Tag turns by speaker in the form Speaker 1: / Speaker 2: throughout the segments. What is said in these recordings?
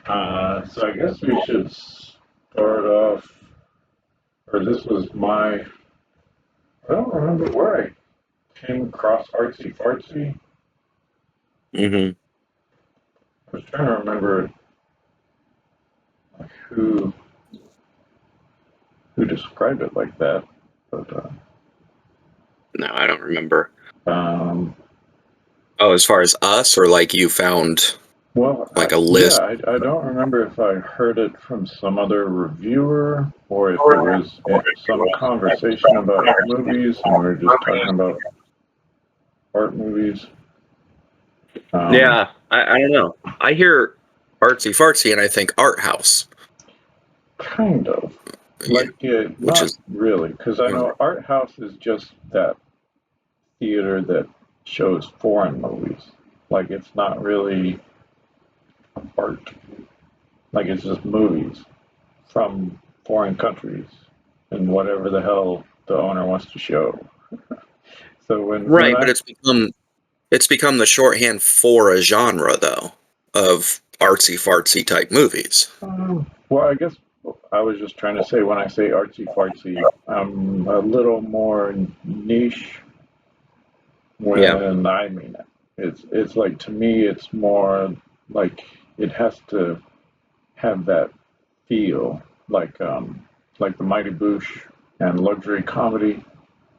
Speaker 1: So I guess we should start off, or this was my, I don't remember where I came across artsy fartsy.
Speaker 2: Hmm.
Speaker 1: I was trying to remember who who described it like that, but
Speaker 2: No, I don't remember.
Speaker 1: um,
Speaker 2: Oh, as far as us, or like you found
Speaker 1: well,
Speaker 2: like a
Speaker 1: yeah,
Speaker 2: list?
Speaker 1: I don't remember if I heard it from some other reviewer or if it was some conversation about movies and we are just talking about art movies. Um,
Speaker 2: Yeah, I don't know. I hear artsy fartsy and I think art house.
Speaker 1: Kind of.
Speaker 2: Yeah,
Speaker 1: Like, yeah,
Speaker 2: which
Speaker 1: not
Speaker 2: is
Speaker 1: really, because I know art house is just that theater that shows foreign movies. Like, it's not really art. Like, it's just movies from foreign countries and whatever the hell the owner wants to show. So when
Speaker 2: right, but
Speaker 1: I
Speaker 2: it's become the shorthand for a genre though of artsy fartsy type movies.
Speaker 1: well, I guess I was just trying to say when I say artsy fartsy, I'm a little more niche
Speaker 2: Yeah.
Speaker 1: when I mean it. It's like to me it's more like it has to have that feel like the Mighty Boosh and luxury comedy,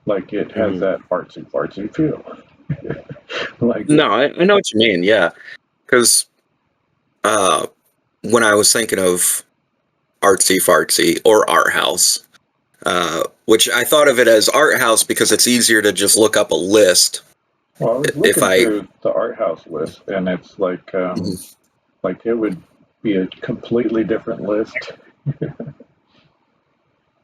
Speaker 1: like it has
Speaker 2: Hmm.
Speaker 1: that artsy fartsy feel. Like it
Speaker 2: No, I know what you mean. Yeah, because uh, when I was thinking of artsy fartsy or art house, which I thought of it as art house because it's easier to just look up a list.
Speaker 1: well, I was
Speaker 2: If
Speaker 1: looking
Speaker 2: I,
Speaker 1: through the art house list and it's like it would be a completely different list.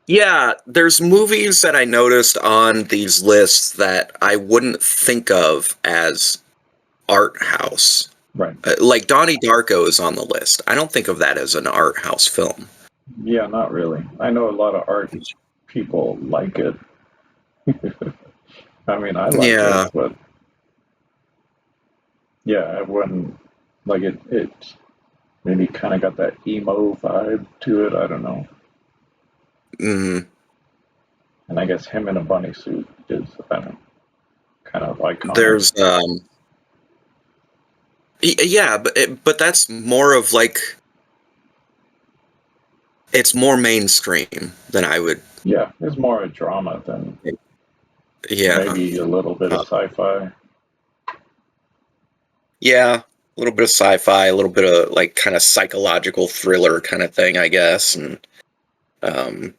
Speaker 2: yeah, there's movies that I noticed on these lists that I wouldn't think of as art house.
Speaker 1: Right.
Speaker 2: Like Donnie Darko is on the list. I don't think of that as an art house film.
Speaker 1: Yeah, not really. I know a lot of art people like it. I mean, I like it,
Speaker 2: Yeah.
Speaker 1: but yeah, I wouldn't like it. It maybe kind of got that emo vibe to it. I don't know.
Speaker 2: Mm,
Speaker 1: And I guess him in a bunny suit is, I don't know, kind of iconic.
Speaker 2: there's yeah, but that's more of like it's more mainstream than I would.
Speaker 1: Yeah, it's more a drama than
Speaker 2: Yeah.
Speaker 1: maybe a little bit of
Speaker 2: Uh,
Speaker 1: sci-fi.
Speaker 2: yeah, a little bit of sci-fi, a little bit of like kind of psychological thriller kind of thing, I guess, and um,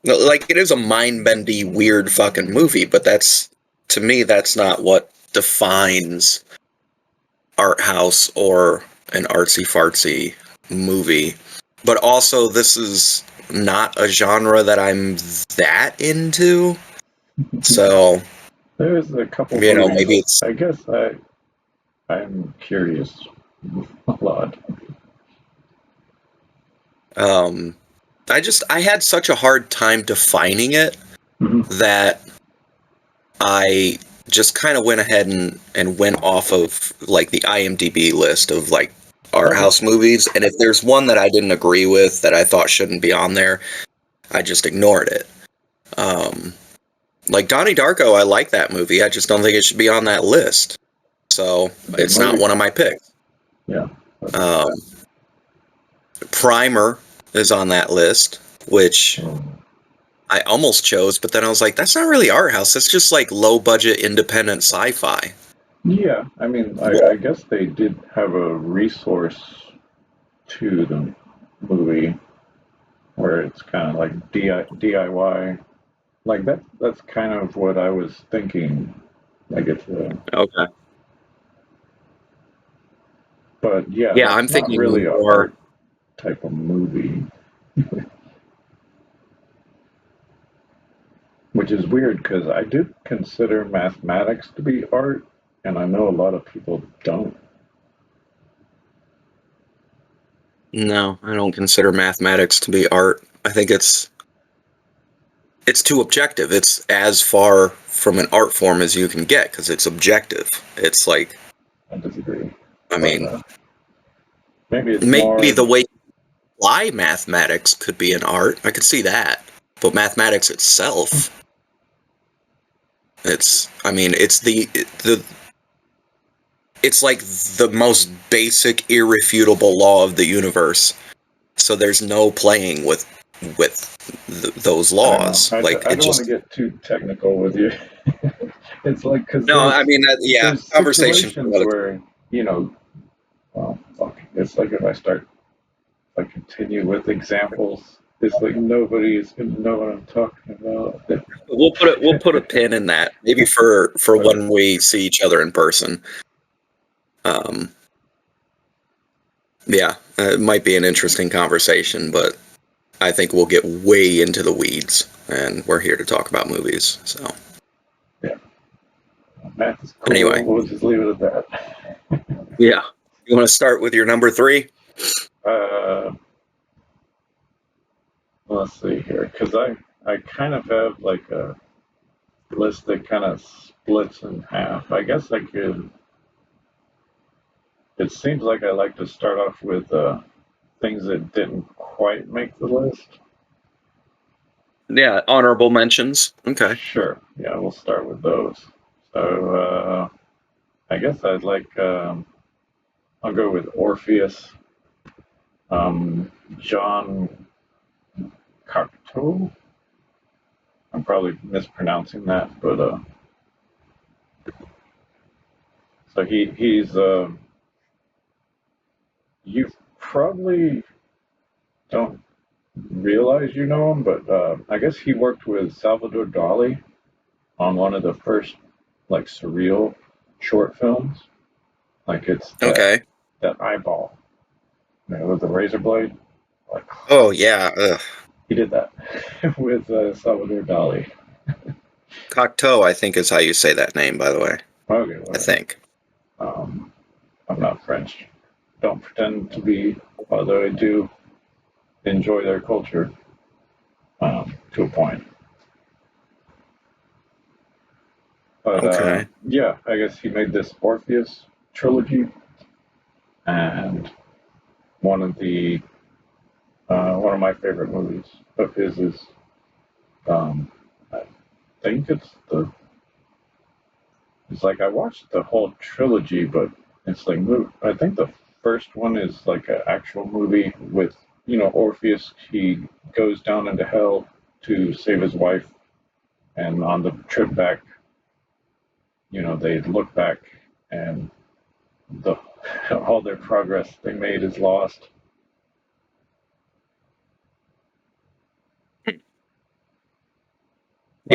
Speaker 2: like it is a mind-bendy, weird fucking movie, but that's to me that's not what defines art house or an artsy fartsy movie. But also, this is not a genre that I'm that into. So,
Speaker 1: There's a couple
Speaker 2: maybe
Speaker 1: movies.
Speaker 2: it's
Speaker 1: I guess I'm curious a lot.
Speaker 2: um I had such a hard time defining it
Speaker 1: Mhm.
Speaker 2: that I just kind of went ahead and went off of like the IMDb list of like art
Speaker 1: Okay.
Speaker 2: house movies, and if there's one that I didn't agree with that I thought shouldn't be on there, I just ignored it. Um, like Donnie Darko, I like that movie. I just don't think it should be on that list. So
Speaker 1: Good
Speaker 2: it's not
Speaker 1: movie.
Speaker 2: one of my picks.
Speaker 1: Yeah.
Speaker 2: Um, Primer is on that list, which I almost chose, but then I was like, that's not really art house. That's just like low budget independent sci-fi.
Speaker 1: Yeah, I mean, I guess they did have a resource to the movie where it's kind of like DIY. Like that's kind of what I was thinking. Like
Speaker 2: Okay.
Speaker 1: but yeah,
Speaker 2: Yeah,
Speaker 1: that's
Speaker 2: I'm
Speaker 1: not
Speaker 2: thinking
Speaker 1: really a
Speaker 2: more.
Speaker 1: art type of movie, which is weird because I did consider mathematics to be art, and I know a lot of people don't.
Speaker 2: No, I don't consider mathematics to be art. I think it's too objective. It's as far from an art form as you can get because it's objective. It's like,
Speaker 1: I disagree,
Speaker 2: I
Speaker 1: but
Speaker 2: mean,
Speaker 1: Maybe it's
Speaker 2: Maybe
Speaker 1: more.
Speaker 2: the way you apply mathematics could be an art. I could see that. But mathematics itself, it's like the most basic, irrefutable law of the universe. So there's no playing with those
Speaker 1: I don't know.
Speaker 2: laws. Like
Speaker 1: I
Speaker 2: it
Speaker 1: don't want to
Speaker 2: just
Speaker 1: get too technical with you. It's like because
Speaker 2: no. I mean, yeah,
Speaker 1: there's
Speaker 2: conversation for
Speaker 1: situations
Speaker 2: another.
Speaker 1: where well, fuck. It's like if I start continue with examples, it's like nobody's gonna know what I'm talking about.
Speaker 2: We'll put a pin in that. Maybe for
Speaker 1: Okay.
Speaker 2: when we see each other in person. Um, yeah, it might be an interesting conversation, but I think we'll get way into the weeds, and we're here to talk about movies. So
Speaker 1: Yeah, math is cool.
Speaker 2: anyway,
Speaker 1: We'll just leave it at that.
Speaker 2: yeah, you want to start with your number 3?
Speaker 1: uh, let's see here, because I kind of have like a list that kind of splits in half. I guess I could. It seems like I like to start off with things that didn't quite make the list.
Speaker 2: Yeah, honorable mentions. Okay.
Speaker 1: Sure. Yeah, we'll start with those. So I guess I'll go with Orpheus. John Cocteau. I'm probably mispronouncing that, but so he's you probably don't realize you know him, but I guess he worked with Salvador Dali on one of the first like surreal short films. Like it's
Speaker 2: Okay.
Speaker 1: that eyeball, with the razor blade. Like
Speaker 2: Oh yeah. Ugh.
Speaker 1: he did that with Salvador Dali.
Speaker 2: Cocteau, I think is how you say that name, by the way.
Speaker 1: Okay,
Speaker 2: I
Speaker 1: whatever.
Speaker 2: think.
Speaker 1: Um, I'm not French. Don't pretend to be, although I do enjoy their culture to a point. But
Speaker 2: Okay.
Speaker 1: yeah, I guess he made this Orpheus trilogy, and one of the one of my favorite movies of his is I think it's like I watched the whole trilogy, but it's like I think the first one is like an actual movie with Orpheus. He goes down into hell to save his wife, and on the trip back, they look back and the all their progress they made is lost. Oh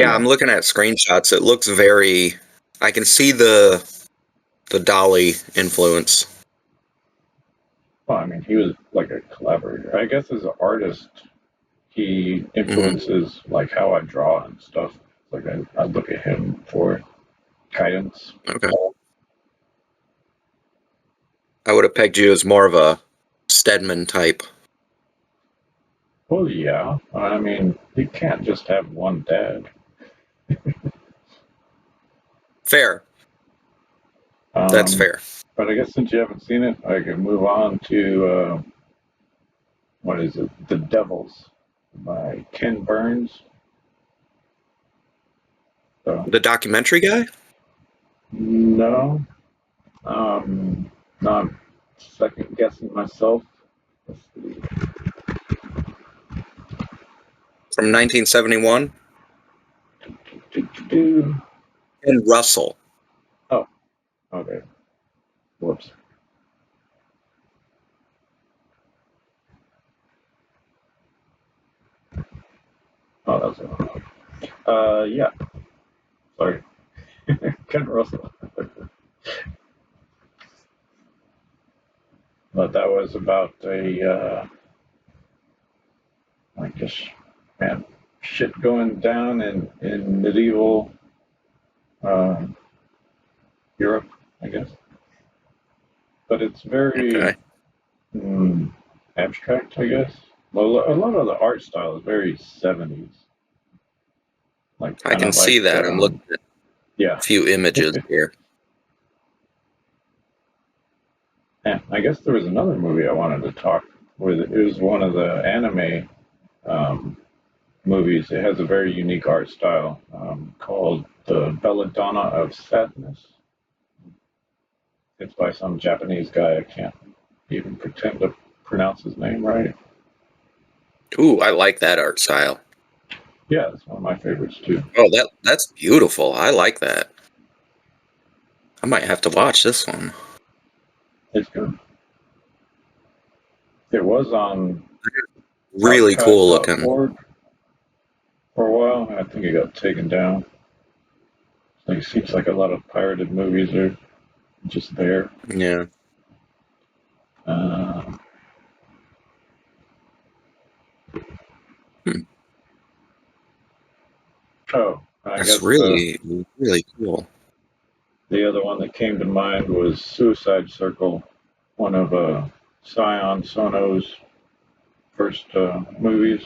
Speaker 2: Yeah,
Speaker 1: yeah.
Speaker 2: I'm looking at screenshots. It looks very. I can see the Dolly influence.
Speaker 1: Well, I mean, he was like a collaborator. I guess as an artist, he
Speaker 2: Hmm.
Speaker 1: influences like how I draw and stuff. Like I look at him for guidance.
Speaker 2: Okay. I would have pegged you as more of a Stedman type.
Speaker 1: Well, yeah. I mean, you can't just have one dad.
Speaker 2: Fair. That's
Speaker 1: Um,
Speaker 2: fair.
Speaker 1: but I guess since you haven't seen it, I can move on to what is it? The Devils by Ken Burns. So
Speaker 2: The documentary guy
Speaker 1: no, no, I'm second guessing myself. Let's see.
Speaker 2: from 1971.
Speaker 1: Do.
Speaker 2: And Russell.
Speaker 1: Oh, okay. Whoops. Oh, that's it. Yeah. Sorry. Ken Russell. But that was about I guess, man, shit going down in medieval uh, Europe, I guess. But it's very
Speaker 2: Okay.
Speaker 1: mm, abstract, I guess. Well, a lot of the art style is very 70s, like
Speaker 2: I
Speaker 1: kind
Speaker 2: can
Speaker 1: of
Speaker 2: see
Speaker 1: like
Speaker 2: that. I'm looking at
Speaker 1: yeah.
Speaker 2: a few images here.
Speaker 1: And I guess there was another movie I wanted to talk with. It was one of the anime um, movies. It has a very unique art style called the Belladonna of Sadness. It's by some Japanese guy. I can't even pretend to pronounce his name right.
Speaker 2: Ooh, I like that art style.
Speaker 1: Yeah, it's one of my favorites too.
Speaker 2: Oh, that's beautiful. I like that. I might have to watch this one.
Speaker 1: It's good. It was on
Speaker 2: Really cool looking.
Speaker 1: archive.org for a while. I think it got taken down. Like, it seems like a lot of pirated movies are just there.
Speaker 2: Yeah.
Speaker 1: Uh,
Speaker 2: Hmm.
Speaker 1: oh, I
Speaker 2: That's
Speaker 1: guess
Speaker 2: really, really cool.
Speaker 1: the other one that came to mind was Suicide Circle, one of Sion Sono's first movies.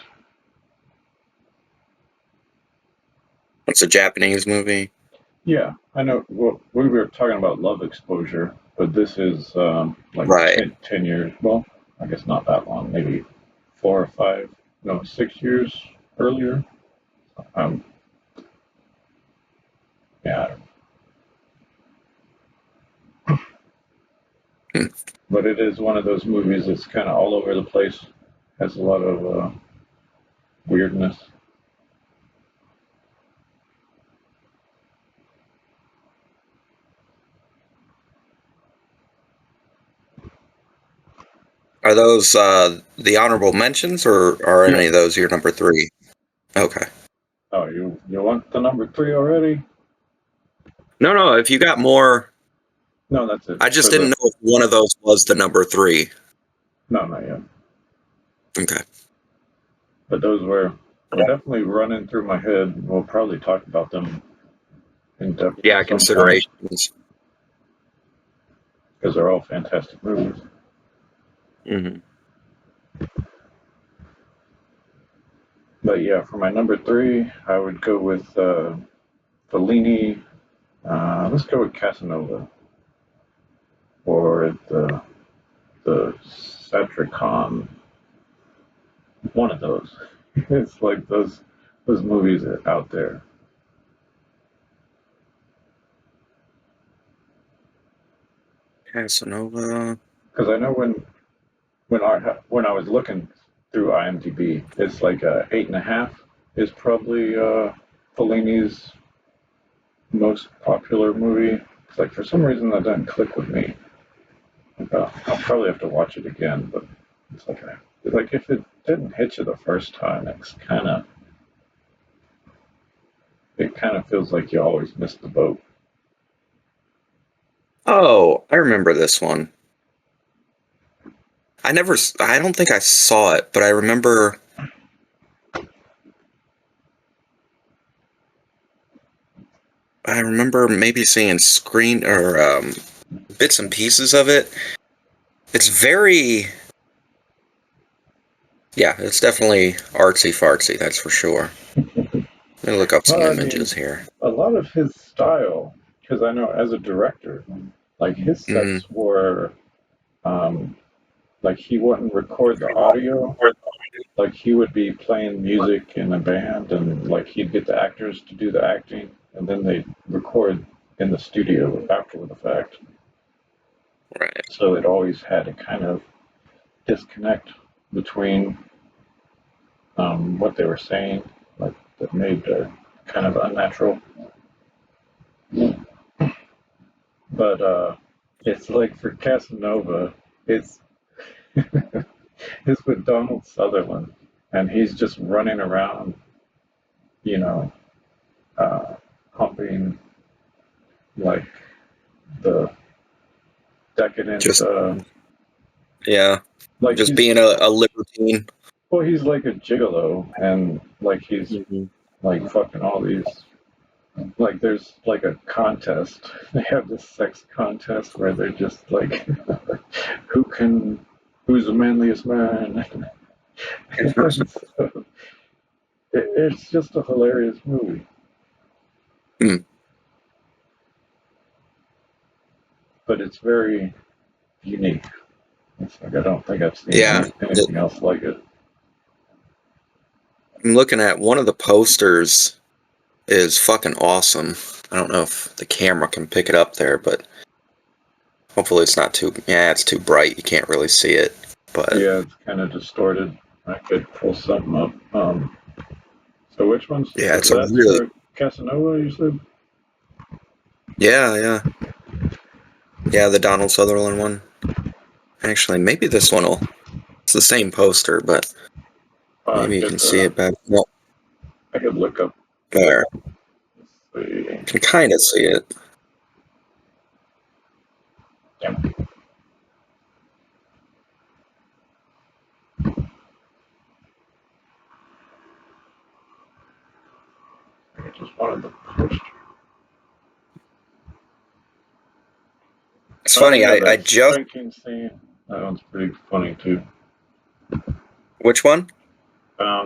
Speaker 2: It's a Japanese movie.
Speaker 1: Yeah, I know. Well, we were talking about love exposure, but this is like
Speaker 2: Right.
Speaker 1: 10 years. Well, I guess not that long, maybe 4 or 5, no, 6 years earlier. Um, yeah,
Speaker 2: Hmm.
Speaker 1: but it is one of those movies that's kind of all over the place, has a lot of weirdness.
Speaker 2: Are those the honorable mentions, or are
Speaker 1: Yeah.
Speaker 2: any of those your number 3? Okay.
Speaker 1: Oh, you want the number 3 already?
Speaker 2: No. If you got more,
Speaker 1: No, that's it
Speaker 2: I just
Speaker 1: for
Speaker 2: didn't
Speaker 1: the.
Speaker 2: know if one of those was the number 3.
Speaker 1: No, not yet.
Speaker 2: Okay.
Speaker 1: But those were definitely running through my head. We'll probably talk about them in depth
Speaker 2: Yeah,
Speaker 1: sometime
Speaker 2: considerations.
Speaker 1: because they're all fantastic movies.
Speaker 2: Hmm.
Speaker 1: But yeah, for my number 3, I would go with Fellini. Let's go with Casanova or the Satricon. One of those. It's like those movies are out there.
Speaker 2: Casanova.
Speaker 1: Because I know when I was looking through IMDb, it's like 8.5 is probably Fellini's most popular movie. It's like for some reason that doesn't click with me. I'll probably have to watch it again, but it's like if it didn't hit you the first time, it kind of feels like you always missed the boat.
Speaker 2: Oh, I remember this one. I don't think I saw it, but I remember maybe seeing screen or bits and pieces of it. It's very, yeah, it's definitely artsy fartsy, that's for sure. Let me look up some
Speaker 1: Well, I mean,
Speaker 2: images here.
Speaker 1: a lot of his style, because I know as a director, like his
Speaker 2: Mm,
Speaker 1: sets were um, like he wouldn't record the audio. Like he would be playing music in a band, and like he'd get the actors to do the acting, and then they'd record in the studio after the fact.
Speaker 2: right.
Speaker 1: So it always had a kind of disconnect between what they were saying, like that made it kind of unnatural. But it's like for Casanova, it's it's with Donald Sutherland, and he's just running around, you know, uh, humping like the decadent,
Speaker 2: Just, yeah,
Speaker 1: like
Speaker 2: just
Speaker 1: he's
Speaker 2: being a libertine.
Speaker 1: well, he's like a gigolo, and like he's
Speaker 2: Mhm.
Speaker 1: like fucking all these. Like there's like a contest. They have this sex contest where they're just like, who can, who's the manliest man? So it's just a hilarious movie,
Speaker 2: Hmm.
Speaker 1: but it's very unique. It's like I don't think I've seen
Speaker 2: Yeah,
Speaker 1: anything else like it.
Speaker 2: I'm looking at one of the posters is fucking awesome. I don't know if the camera can pick it up there, but hopefully it's not too, yeah, it's too bright. You can't really see it, but
Speaker 1: Yeah, it's kind of distorted. I could pull something up. So which one's
Speaker 2: yeah, it's a
Speaker 1: that's
Speaker 2: really,
Speaker 1: for Casanova? You said?
Speaker 2: yeah, the Donald Sutherland one. Actually, maybe this one will, it's the same poster, but
Speaker 1: I
Speaker 2: maybe you
Speaker 1: could
Speaker 2: can see it better. Well,
Speaker 1: I could look up.
Speaker 2: there,
Speaker 1: Let's see.
Speaker 2: you can kind of see it.
Speaker 1: Yeah, I just wanted the poster.
Speaker 2: It's
Speaker 1: Oh
Speaker 2: funny,
Speaker 1: yeah,
Speaker 2: I
Speaker 1: that
Speaker 2: just,
Speaker 1: spanking scene. That one's pretty funny too.
Speaker 2: which one?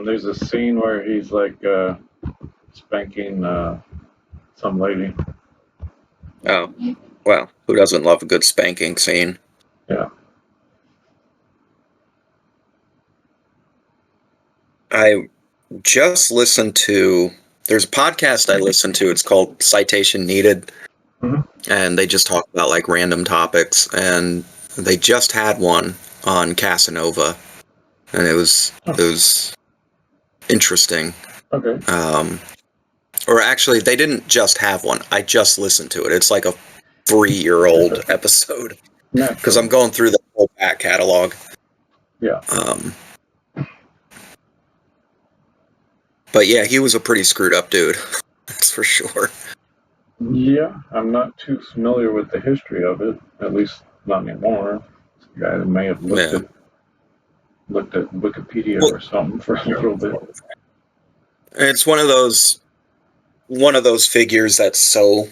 Speaker 1: There's a scene where he's like spanking some lady.
Speaker 2: Oh, well, who doesn't love a good spanking scene?
Speaker 1: Yeah.
Speaker 2: I just listened to, there's a podcast I listened to, it's called Citation Needed,
Speaker 1: Mm-hmm.
Speaker 2: and they just talk about like random topics, and they just had one on Casanova, and it was interesting.
Speaker 1: Okay.
Speaker 2: Or actually, they didn't just have one. I just listened to it. It's like a 3-year-old episode because I'm
Speaker 1: Naturally.
Speaker 2: going through the whole back catalog.
Speaker 1: Yeah.
Speaker 2: But yeah, he was a pretty screwed up dude. That's for sure.
Speaker 1: Yeah, I'm not too familiar with the history of it, at least not anymore. This guy may have
Speaker 2: Yeah.
Speaker 1: looked at Wikipedia
Speaker 2: Well,
Speaker 1: or something for a little bit.
Speaker 2: it's one of those figures that's so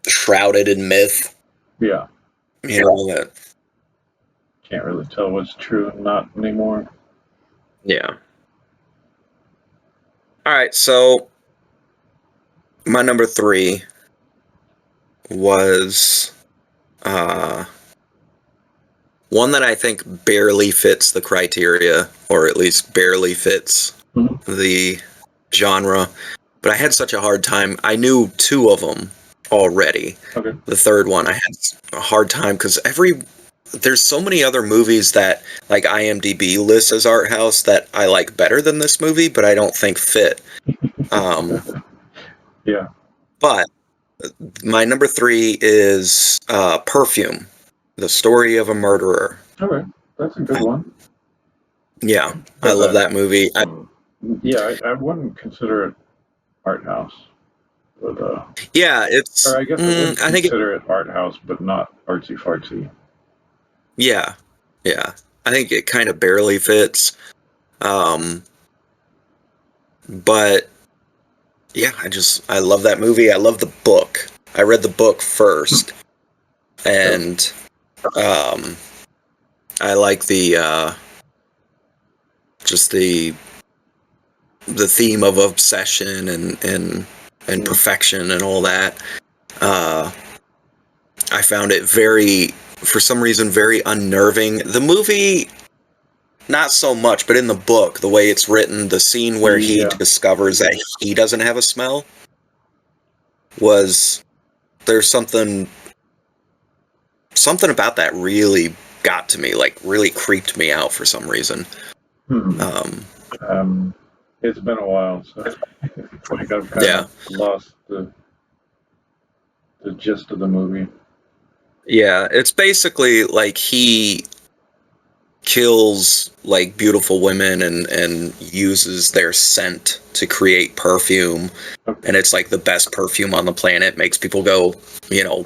Speaker 2: shrouded in myth.
Speaker 1: Yeah,
Speaker 2: You know that.
Speaker 1: can't really tell what's true and not anymore.
Speaker 2: Yeah. All right, so my number 3 was one that I think barely fits the criteria, or at least barely fits
Speaker 1: Mm-hmm.
Speaker 2: the genre. But I had such a hard time. I knew 2 of them already.
Speaker 1: Okay.
Speaker 2: The third one, I had a hard time because there's so many other movies that like IMDb lists as art house that I like better than this movie, but I don't think fit.
Speaker 1: Yeah.
Speaker 2: But my number 3 is Perfume, the story of a murderer.
Speaker 1: Okay, that's a good one.
Speaker 2: Yeah, I
Speaker 1: But
Speaker 2: love that movie.
Speaker 1: yeah, I wouldn't consider it art house, but
Speaker 2: Yeah,
Speaker 1: or
Speaker 2: it's.
Speaker 1: I guess I would
Speaker 2: I think it.
Speaker 1: consider it art house, but not artsy fartsy.
Speaker 2: Yeah, yeah. I think it kind of barely fits. But yeah, I love that movie. I love the book. I read the book first, and I like the just the theme of obsession and perfection and all that. I found it for some reason, very unnerving. The movie, not so much, but in the book, the way it's written, the scene where he
Speaker 1: Yeah.
Speaker 2: discovers that he doesn't have a smell there's something about that really got to me, like really creeped me out for some reason.
Speaker 1: Hmm. It's been a while, so like I've kind
Speaker 2: Yeah.
Speaker 1: of lost the gist of the movie.
Speaker 2: Yeah, it's basically like he kills like beautiful women and uses their scent to create perfume,
Speaker 1: Okay.
Speaker 2: and it's like the best perfume on the planet, makes people go,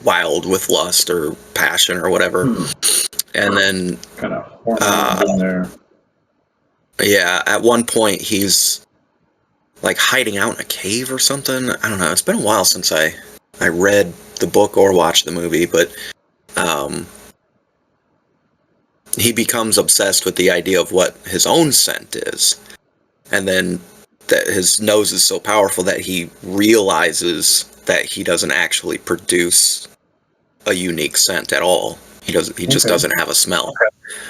Speaker 2: wild with lust or passion or whatever. And then
Speaker 1: Kind of hormones in there.
Speaker 2: yeah, at one point he's like hiding out in a cave or something. I don't know, it's been a while since I read the book or watched the movie, but he becomes obsessed with the idea of what his own scent is. And then that his nose is so powerful that he realizes that he doesn't actually produce a unique scent at all. He just
Speaker 1: Okay.
Speaker 2: doesn't have a smell,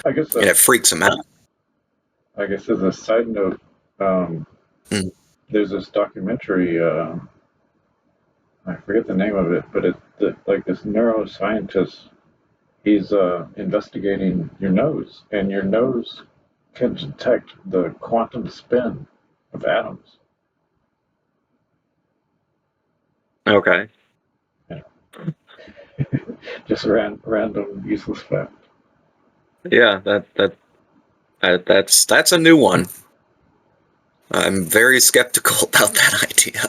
Speaker 1: I guess
Speaker 2: and it freaks him out.
Speaker 1: as a side note,
Speaker 2: Mm.
Speaker 1: there's this documentary. I forget the name of it, but like this neuroscientist. He's investigating your nose, and your nose can detect the quantum spin of atoms.
Speaker 2: Okay.
Speaker 1: Yeah. Just random useless fact.
Speaker 2: Yeah, that's a new one. I'm very skeptical about that idea.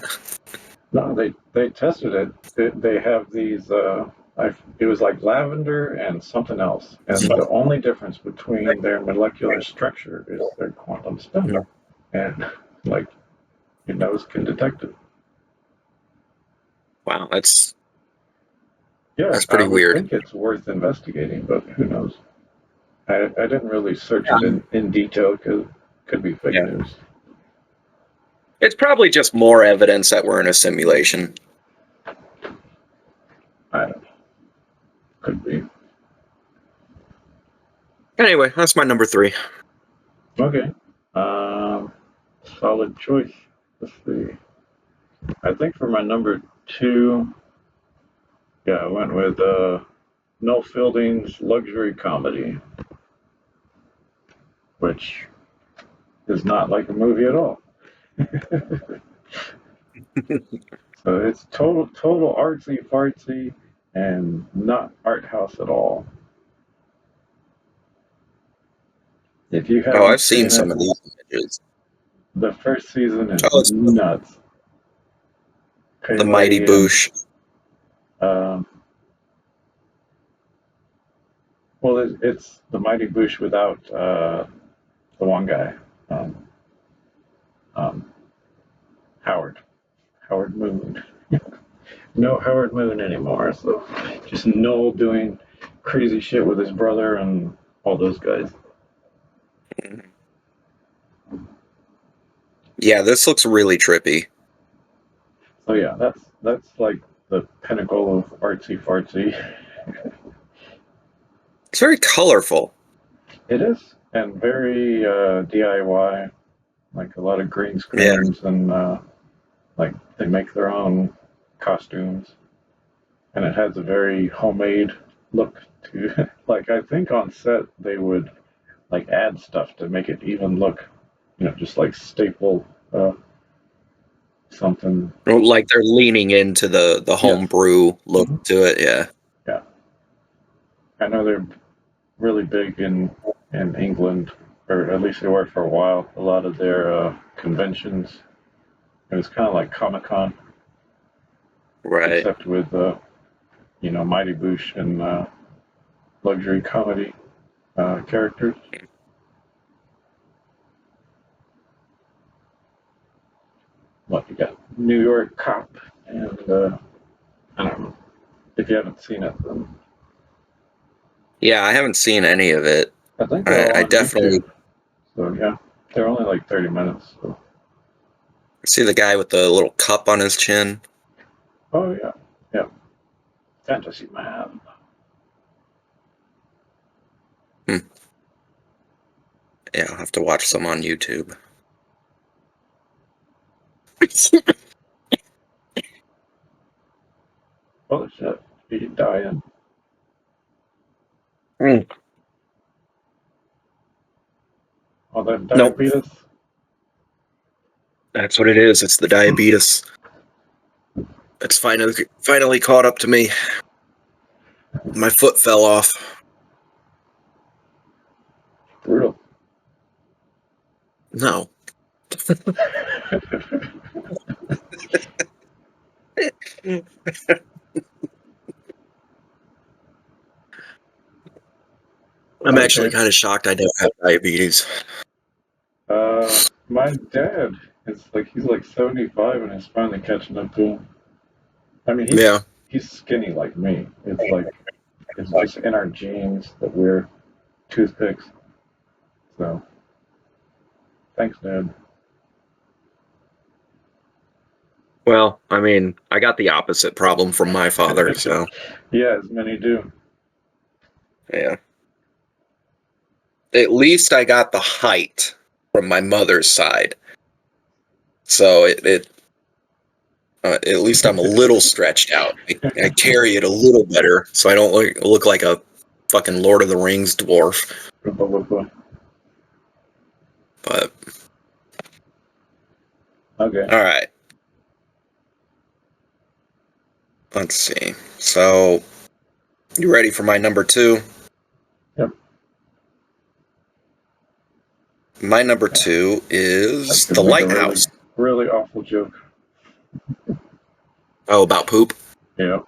Speaker 1: No, they tested it. They have these. It was like lavender and something else, and the only difference between their molecular structure is their quantum spin, and like your nose can detect it.
Speaker 2: Wow, that's
Speaker 1: Yeah, I
Speaker 2: pretty
Speaker 1: would
Speaker 2: weird.
Speaker 1: think it's worth investigating, but who knows? I didn't really search it in detail because it could be fake
Speaker 2: Yeah.
Speaker 1: news.
Speaker 2: It's probably just more evidence that we're in a simulation.
Speaker 1: I don't know. Could be.
Speaker 2: Anyway, that's my number 3.
Speaker 1: Okay. Um, Solid choice. Let's see. I think for my number 2, yeah, I went with Noel Fielding's luxury comedy, which is not like a movie at all. So it's total artsy fartsy and not art house at all. If you
Speaker 2: Oh,
Speaker 1: haven't
Speaker 2: I've seen
Speaker 1: seen it,
Speaker 2: some of these images.
Speaker 1: the first season is
Speaker 2: Oh, it's
Speaker 1: nuts.
Speaker 2: the Mighty
Speaker 1: Pele and
Speaker 2: Boosh.
Speaker 1: um, well, it's the Mighty Boosh without the one guy, um, um, Howard Moon. No Howard Moon anymore. So just Noel doing crazy shit with his brother and all those guys.
Speaker 2: Yeah, this looks really trippy.
Speaker 1: So yeah, that's like the pinnacle of artsy fartsy.
Speaker 2: It's very colorful.
Speaker 1: It is, and very DIY. Like a lot of green
Speaker 2: Yeah.
Speaker 1: screens and like they make their own costumes, and it has a very homemade look to. Like I think on set they would like add stuff to make it even look, just like staple something.
Speaker 2: Like they're leaning into the
Speaker 1: Yes.
Speaker 2: homebrew look
Speaker 1: Hmm.
Speaker 2: to it, yeah.
Speaker 1: Yeah, I know they're really big in England, or at least they were for a while. A lot of their conventions. It was kind of like Comic-Con,
Speaker 2: Right.
Speaker 1: except with Mighty Boosh and luxury comedy characters. What you got? New York Cop, and I don't know if you haven't seen it. Then
Speaker 2: Yeah, I haven't seen any of it.
Speaker 1: I think they're all
Speaker 2: I
Speaker 1: on
Speaker 2: definitely
Speaker 1: YouTube. So yeah, they're only like 30 minutes. So.
Speaker 2: see the guy with the little cup on his chin.
Speaker 1: Oh yeah, yeah, Fantasy Man.
Speaker 2: Hmm. Yeah, I'll have to watch some on YouTube.
Speaker 1: Oh shit, you dying?
Speaker 2: Mm.
Speaker 1: All that
Speaker 2: Nope,
Speaker 1: diabetes.
Speaker 2: that's what it is. It's the diabetes. It's finally caught up to me. My foot fell off.
Speaker 1: Brutal.
Speaker 2: No. I'm actually
Speaker 1: Okay.
Speaker 2: kind of shocked I don't have diabetes.
Speaker 1: My dad is like he's like 75 and is finally catching up to him. I mean,
Speaker 2: Yeah.
Speaker 1: he's skinny like me. It's like it's just in our genes that we're toothpicks. So thanks, Dad.
Speaker 2: Well, I mean, I got the opposite problem from my father, so
Speaker 1: Yeah, as many do.
Speaker 2: Yeah. At least I got the height from my mother's side. So at least I'm a little stretched out. I carry it a little better, so I don't look like a fucking Lord of the Rings dwarf. But
Speaker 1: Okay.
Speaker 2: all right. Let's see. So, you ready for my number 2?
Speaker 1: Yep.
Speaker 2: My number 2 is The Lighthouse.
Speaker 1: Really awful joke.
Speaker 2: Oh, about poop?
Speaker 1: Yeah.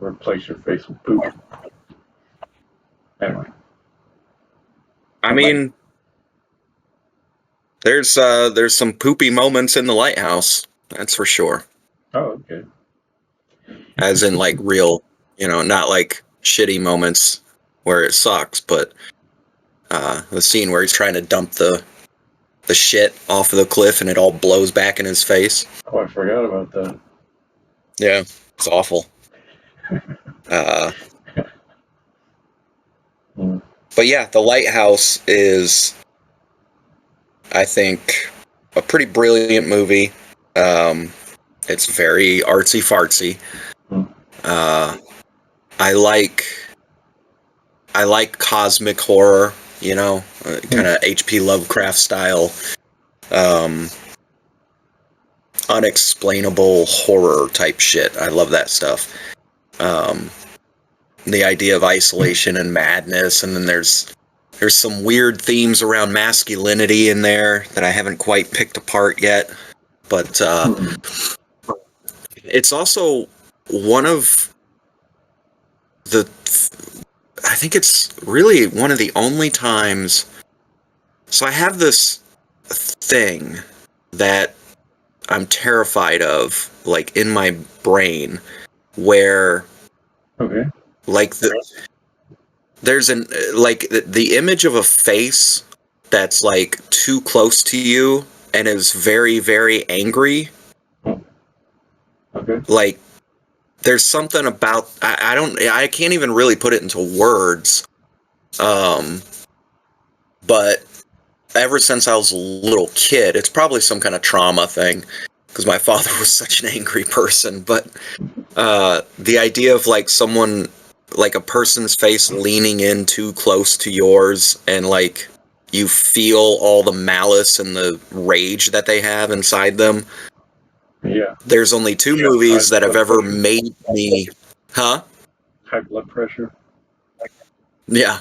Speaker 1: Replace your face with poop. Anyway.
Speaker 2: I mean, there's some poopy moments in The Lighthouse. That's for sure.
Speaker 1: Oh, okay.
Speaker 2: As in, like, real, not like shitty moments where it sucks, but the scene where he's trying to dump the shit off of the cliff and it all blows back in his face.
Speaker 1: Oh, I forgot about that.
Speaker 2: Yeah, it's awful. But yeah, The Lighthouse is, I think, a pretty brilliant movie. It's very artsy fartsy. I like cosmic horror, kind of H.P. Lovecraft style, unexplainable horror type shit. I love that stuff. The idea of isolation and madness, and then there's some weird themes around masculinity in there that I haven't quite picked apart yet. But it's also one of I think it's really one of the only times. So I have this thing that I'm terrified of, like in my brain, where like there's the image of a face that's like too close to you and is very, very angry. Like there's something about I can't even really put it into words. But ever since I was a little kid, it's probably some kind of trauma thing because my father was such an angry person. But the idea of like someone, like a person's face leaning in too close to yours and like you feel all the malice and the rage that they have inside them.
Speaker 1: Yeah.
Speaker 2: There's only 2 movies that have ever made me... Huh?
Speaker 1: High blood pressure.
Speaker 2: Yeah.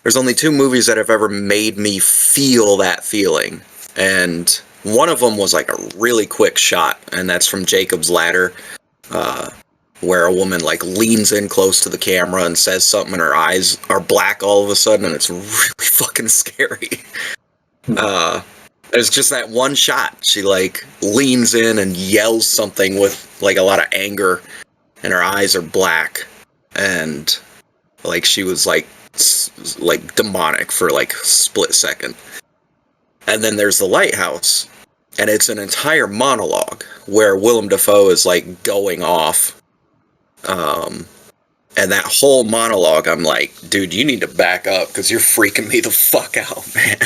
Speaker 2: There's only 2 movies that have ever made me feel that feeling. And one of them was like a really quick shot, and that's from Jacob's Ladder, where a woman like leans in close to the camera and says something and her eyes are black all of a sudden, and it's really fucking scary. There's just that one shot. She like leans in and yells something with like a lot of anger, and her eyes are black, and like she was like demonic for like a split second. And then there's The Lighthouse, and it's an entire monologue where Willem Dafoe is like going off. And that whole monologue, I'm like, dude, you need to back up because you're freaking me the fuck out, man.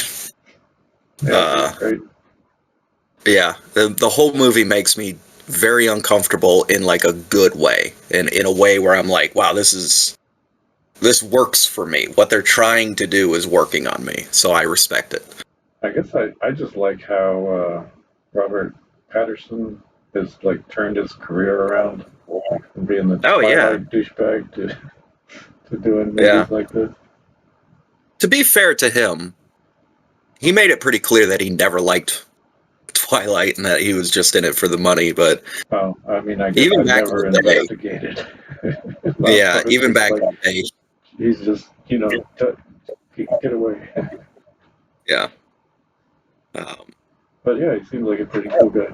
Speaker 2: Yeah, the whole movie makes me very uncomfortable in like a good way, and in a way where I'm like, wow, this works for me. What they're trying to do is working on me, so I respect it.
Speaker 1: I guess I just like how Robert Pattinson has like turned his career around from being the Twilight douchebag to doing movies like this.
Speaker 2: To be fair to him, he made it pretty clear that he never liked Twilight and that he was just in it for the money. But
Speaker 1: I mean, I guess even back never in the investigated.
Speaker 2: Yeah, even back in the day,
Speaker 1: he's just get away.
Speaker 2: Yeah.
Speaker 1: But yeah, he seems like a pretty cool guy.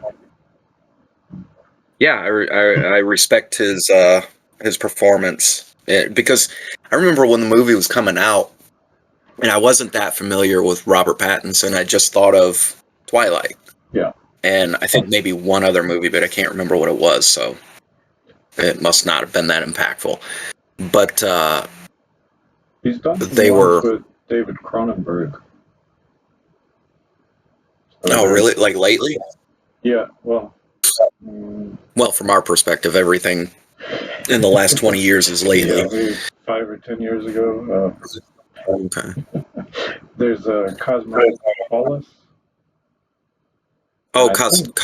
Speaker 2: Yeah, I respect his performance because I remember when the movie was coming out, and I wasn't that familiar with Robert Pattinson. I just thought of Twilight.
Speaker 1: Yeah.
Speaker 2: And I think maybe one other movie, but I can't remember what it was, so it must not have been that impactful. But
Speaker 1: He's done some
Speaker 2: They
Speaker 1: ones
Speaker 2: were.
Speaker 1: with David Cronenberg. So
Speaker 2: Oh,
Speaker 1: there's
Speaker 2: really? Like lately?
Speaker 1: yeah. Well, mm,
Speaker 2: Well, from our perspective, everything in the last 20 years is lately.
Speaker 1: yeah, maybe 5 or 10 years ago.
Speaker 2: Okay.
Speaker 1: There's a Cosmopolis, and
Speaker 2: Oh,
Speaker 1: I think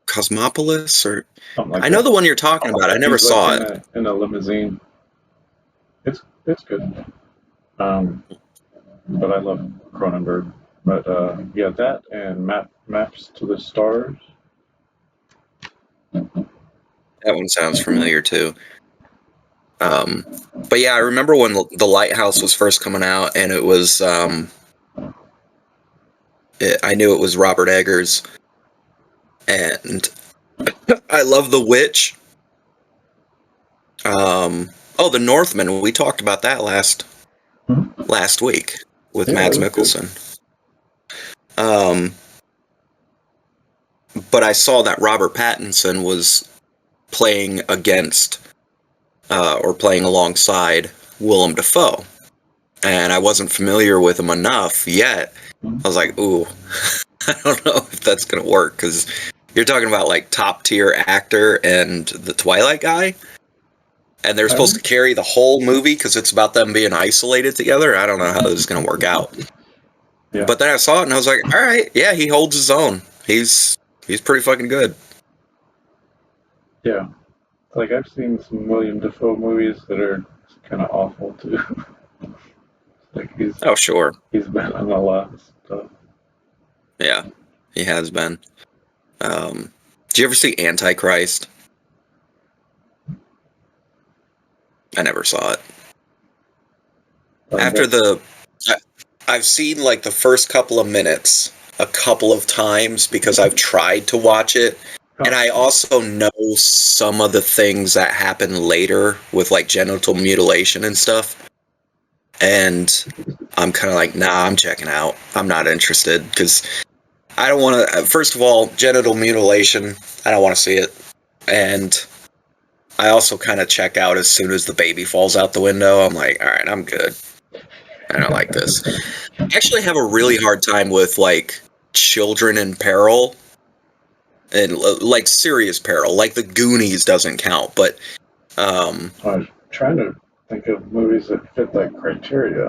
Speaker 2: Cosmopolis, or
Speaker 1: something like
Speaker 2: I know
Speaker 1: that.
Speaker 2: the one you're talking about. I never
Speaker 1: He's like
Speaker 2: saw
Speaker 1: in
Speaker 2: it.
Speaker 1: a limousine. It's good. But I love Cronenberg. But yeah, that and Maps to the Stars.
Speaker 2: That one sounds familiar too. Um, but yeah, I remember when the Lighthouse was first coming out, and it was I knew it was Robert Eggers, and I love The Witch. Oh, The Northman. We talked about that last week with
Speaker 1: Yeah, it
Speaker 2: Mads
Speaker 1: was good.
Speaker 2: Mikkelsen. Um, but I saw that Robert Pattinson was playing against or playing alongside Willem Dafoe, and I wasn't familiar with him enough yet. I was like, ooh, I don't know if that's gonna work, because you're talking about like top tier actor and the Twilight guy, and they're supposed to carry the whole movie because it's about them being isolated together. I don't know how this is gonna work out.
Speaker 1: Yeah,
Speaker 2: But then I saw it and I was like, all right, yeah, he holds his own. He's pretty fucking good.
Speaker 1: yeah. Like I've seen some William Dafoe movies that are kind of awful too. Like
Speaker 2: Oh, sure.
Speaker 1: he's been in a lot of stuff.
Speaker 2: Yeah, he has been. Did you ever see Antichrist? I never saw it. After
Speaker 1: That,
Speaker 2: I, I've seen like the first couple of minutes a couple of times because I've tried to watch it. And I also know some of the things that happen later with like genital mutilation and stuff. And I'm kind of like, nah, I'm checking out. I'm not interested because I don't want to. First of all, genital mutilation, I don't want to see it. And I also kind of check out as soon as the baby falls out the window. I'm like, all right, I'm good. I don't like this. I actually have a really hard time with like children in peril and like serious peril. Like the Goonies doesn't count, but
Speaker 1: I was trying to think of movies that fit that criteria.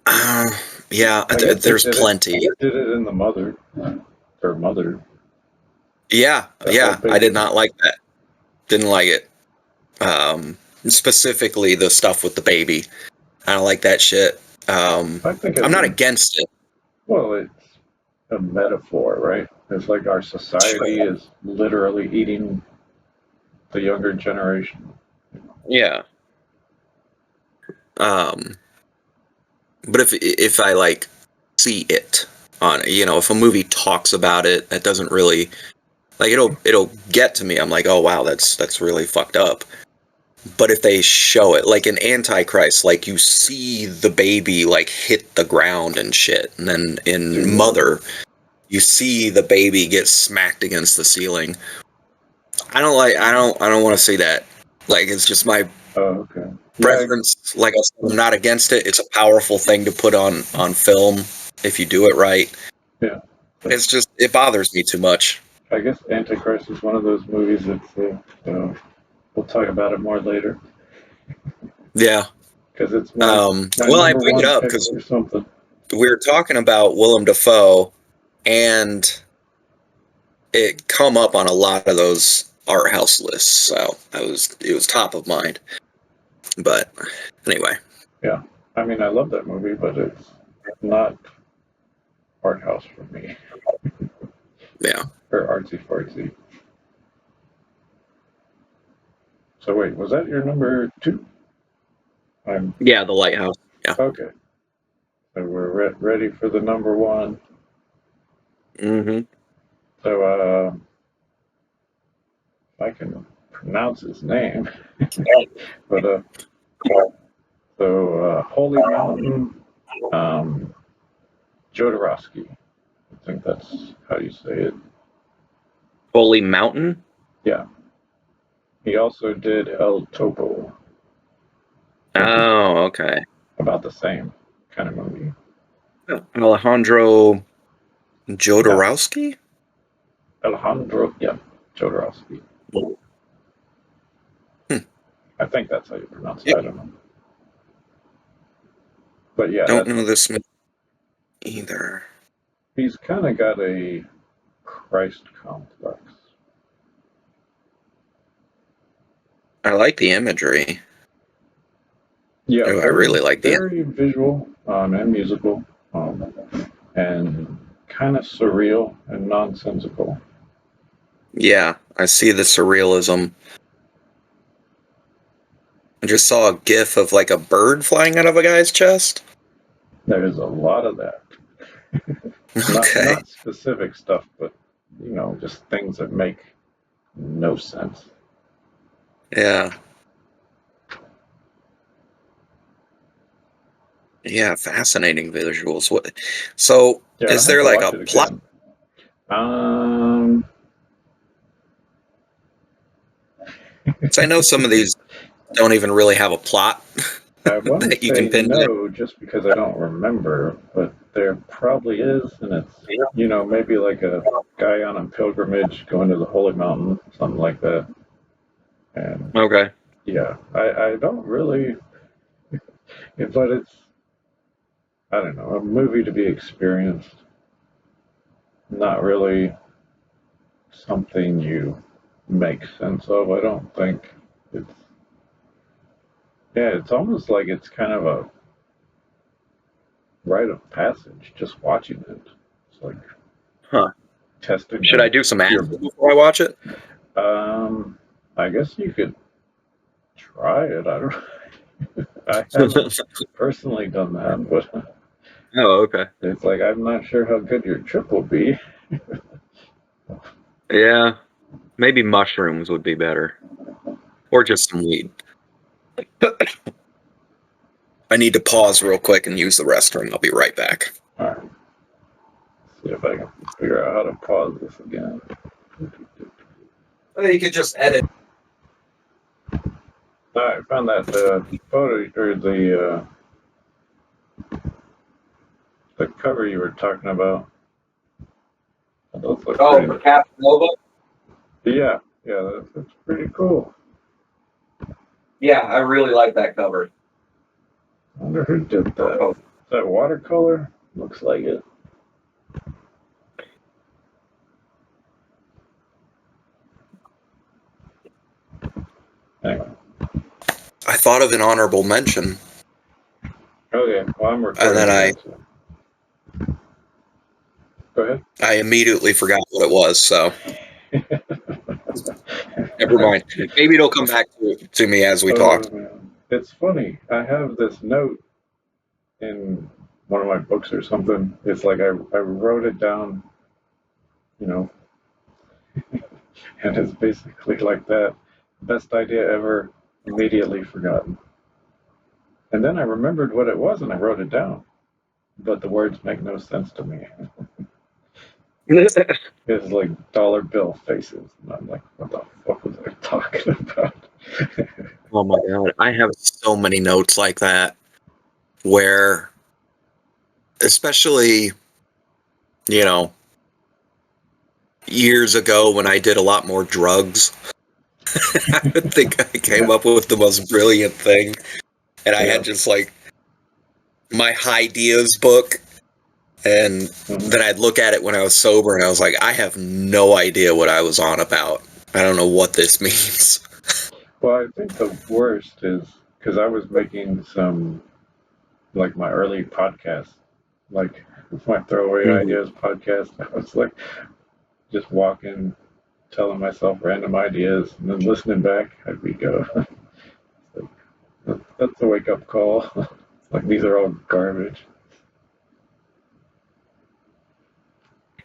Speaker 2: uh, yeah,
Speaker 1: I guess
Speaker 2: there's plenty.
Speaker 1: they did it in The Mother, or Mother.
Speaker 2: Yeah,
Speaker 1: That whole
Speaker 2: yeah, I did
Speaker 1: baby.
Speaker 2: not like that. Didn't like it. Specifically the stuff with the baby. I don't like that shit.
Speaker 1: I think
Speaker 2: I'm
Speaker 1: it
Speaker 2: not
Speaker 1: was,
Speaker 2: against it.
Speaker 1: well, it's a metaphor, right? It's like our society is literally eating the younger generation.
Speaker 2: Yeah. Um, but if I like see it on, if a movie talks about it, that doesn't really like it'll get to me. I'm like, oh wow, that's really fucked up. But if they show it, like in Antichrist, like you see the baby like hit the ground and shit, and then in Mother, you see the baby get smacked against the ceiling. I don't want to see that. Like it's just my
Speaker 1: Oh, okay. Yeah,
Speaker 2: preference. Like I said, I'm not against it. It's a powerful thing to put on film if you do it right.
Speaker 1: yeah.
Speaker 2: It's just it bothers me too much.
Speaker 1: I guess Antichrist is one of those movies that's, we'll talk about it more later
Speaker 2: Yeah.
Speaker 1: because it's my
Speaker 2: Well, I
Speaker 1: number
Speaker 2: bring it
Speaker 1: one
Speaker 2: up
Speaker 1: pick
Speaker 2: because
Speaker 1: or something.
Speaker 2: we were talking about Willem Dafoe, and it come up on a lot of those art house lists. So it was top of mind. But anyway,
Speaker 1: Yeah, I mean I love that movie, but it's not art house for me
Speaker 2: yeah,
Speaker 1: or artsy fartsy. So wait, was that your number two? I'm
Speaker 2: yeah, the Lighthouse. Yeah.
Speaker 1: okay. So we're ready for the number one.
Speaker 2: Mm-hmm.
Speaker 1: So I can pronounce his name, but Holy Mountain, um, Jodorowsky. I think that's how you say it.
Speaker 2: Holy Mountain.
Speaker 1: Yeah, He also did El Topo, which is
Speaker 2: Oh, okay.
Speaker 1: about the same kind of movie.
Speaker 2: Alejandro
Speaker 1: Yeah,
Speaker 2: Jodorowsky?
Speaker 1: Alejandro, yeah, Jodorowsky.
Speaker 2: Hmm.
Speaker 1: I think that's how you pronounce it.
Speaker 2: Yeah,
Speaker 1: I don't know. But yeah,
Speaker 2: don't
Speaker 1: that's
Speaker 2: know this movie either.
Speaker 1: he's kind of got a Christ complex.
Speaker 2: I like the imagery.
Speaker 1: Yeah,
Speaker 2: Oh, I really like the.
Speaker 1: very visual and musical, um, and kind of surreal and nonsensical.
Speaker 2: Yeah, I see the surrealism. I just saw a gif of like a bird flying out of a guy's chest.
Speaker 1: There's a lot of that. Not
Speaker 2: Okay.
Speaker 1: not specific stuff, but just things that make no sense.
Speaker 2: Yeah. Yeah, fascinating visuals. What? So,
Speaker 1: Yeah, I
Speaker 2: is
Speaker 1: have
Speaker 2: there
Speaker 1: to
Speaker 2: like
Speaker 1: watch
Speaker 2: a
Speaker 1: it
Speaker 2: plot?
Speaker 1: again. Um,
Speaker 2: 'Cause I know some of these don't even really have a plot
Speaker 1: I want to
Speaker 2: that you can
Speaker 1: say
Speaker 2: pin down.
Speaker 1: no just because I don't remember, but there probably is, and it's, maybe like a guy on a pilgrimage going to the Holy Mountain, something like that. And
Speaker 2: Okay.
Speaker 1: yeah, I don't really, but it's, I don't know, a movie to be experienced, not really something you make sense of. I don't think it's, yeah, it's almost like it's kind of a rite of passage just watching it. It's like
Speaker 2: Huh.
Speaker 1: testing
Speaker 2: Should I do some
Speaker 1: your
Speaker 2: acid before I watch it?
Speaker 1: I guess you could try it. I don't. I haven't personally done that, but
Speaker 2: Oh, okay.
Speaker 1: it's like I'm not sure how good your trip will be.
Speaker 2: Yeah, maybe mushrooms would be better, or just some weed. I need to pause real quick and use the restroom. I'll be right back.
Speaker 1: All right, see if I can figure out how to pause this again.
Speaker 2: You could just edit.
Speaker 1: All right, found that photo or the cover you were talking about. Those look
Speaker 2: Oh,
Speaker 1: pretty.
Speaker 2: for Casanova?
Speaker 1: Yeah, yeah, that's pretty cool.
Speaker 2: Yeah, I really like that cover.
Speaker 1: I wonder who did that. Is that watercolor? Looks like it. Anyway.
Speaker 2: I thought of an honorable mention,
Speaker 1: Okay, well, I'm
Speaker 2: and
Speaker 1: recording
Speaker 2: then
Speaker 1: again, so go ahead.
Speaker 2: I immediately forgot what it was. So never mind. Maybe it'll come back to me as we
Speaker 1: Oh
Speaker 2: talk.
Speaker 1: man, it's funny. I have this note in one of my books or something. It's like I wrote it down, you know, and it's basically like that. Best idea ever, immediately forgotten. And then I remembered what it was and I wrote it down, but the words make no sense to me. It's like dollar bill faces, and I'm like, what the fuck was I talking about?
Speaker 2: Oh my god, I have so many notes like that where, especially, you know, years ago when I did a lot more drugs, I would think I came
Speaker 1: Yeah,
Speaker 2: up with the most brilliant thing, and I
Speaker 1: yeah.
Speaker 2: had just like my ideas book, and
Speaker 1: Mhm.
Speaker 2: then I'd look at it when I was sober, and I was like, I have no idea what I was on about. I don't know what this means.
Speaker 1: Well, I think the worst is because I was making some like my early podcast, like my throwaway
Speaker 2: Mhm.
Speaker 1: ideas podcast. I was like just walking, telling myself random ideas, and then listening back. I'd be go, that's a wake up call. Like these are all garbage.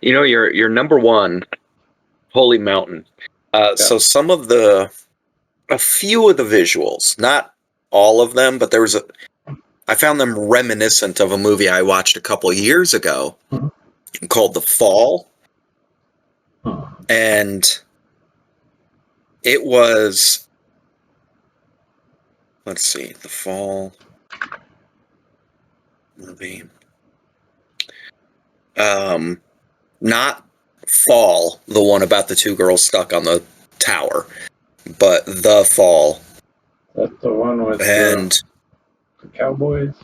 Speaker 2: You know, your number one, Holy Mountain.
Speaker 1: Yeah.
Speaker 2: So some of a few of the visuals, not all of them, but I found them reminiscent of a movie I watched a couple years ago
Speaker 1: Huh.
Speaker 2: called The Fall,
Speaker 1: Huh.
Speaker 2: and it was let's see, The Fall movie. Not Fall, the one about the two girls stuck on the tower, but The Fall.
Speaker 1: That's the one with
Speaker 2: And
Speaker 1: the cowboys?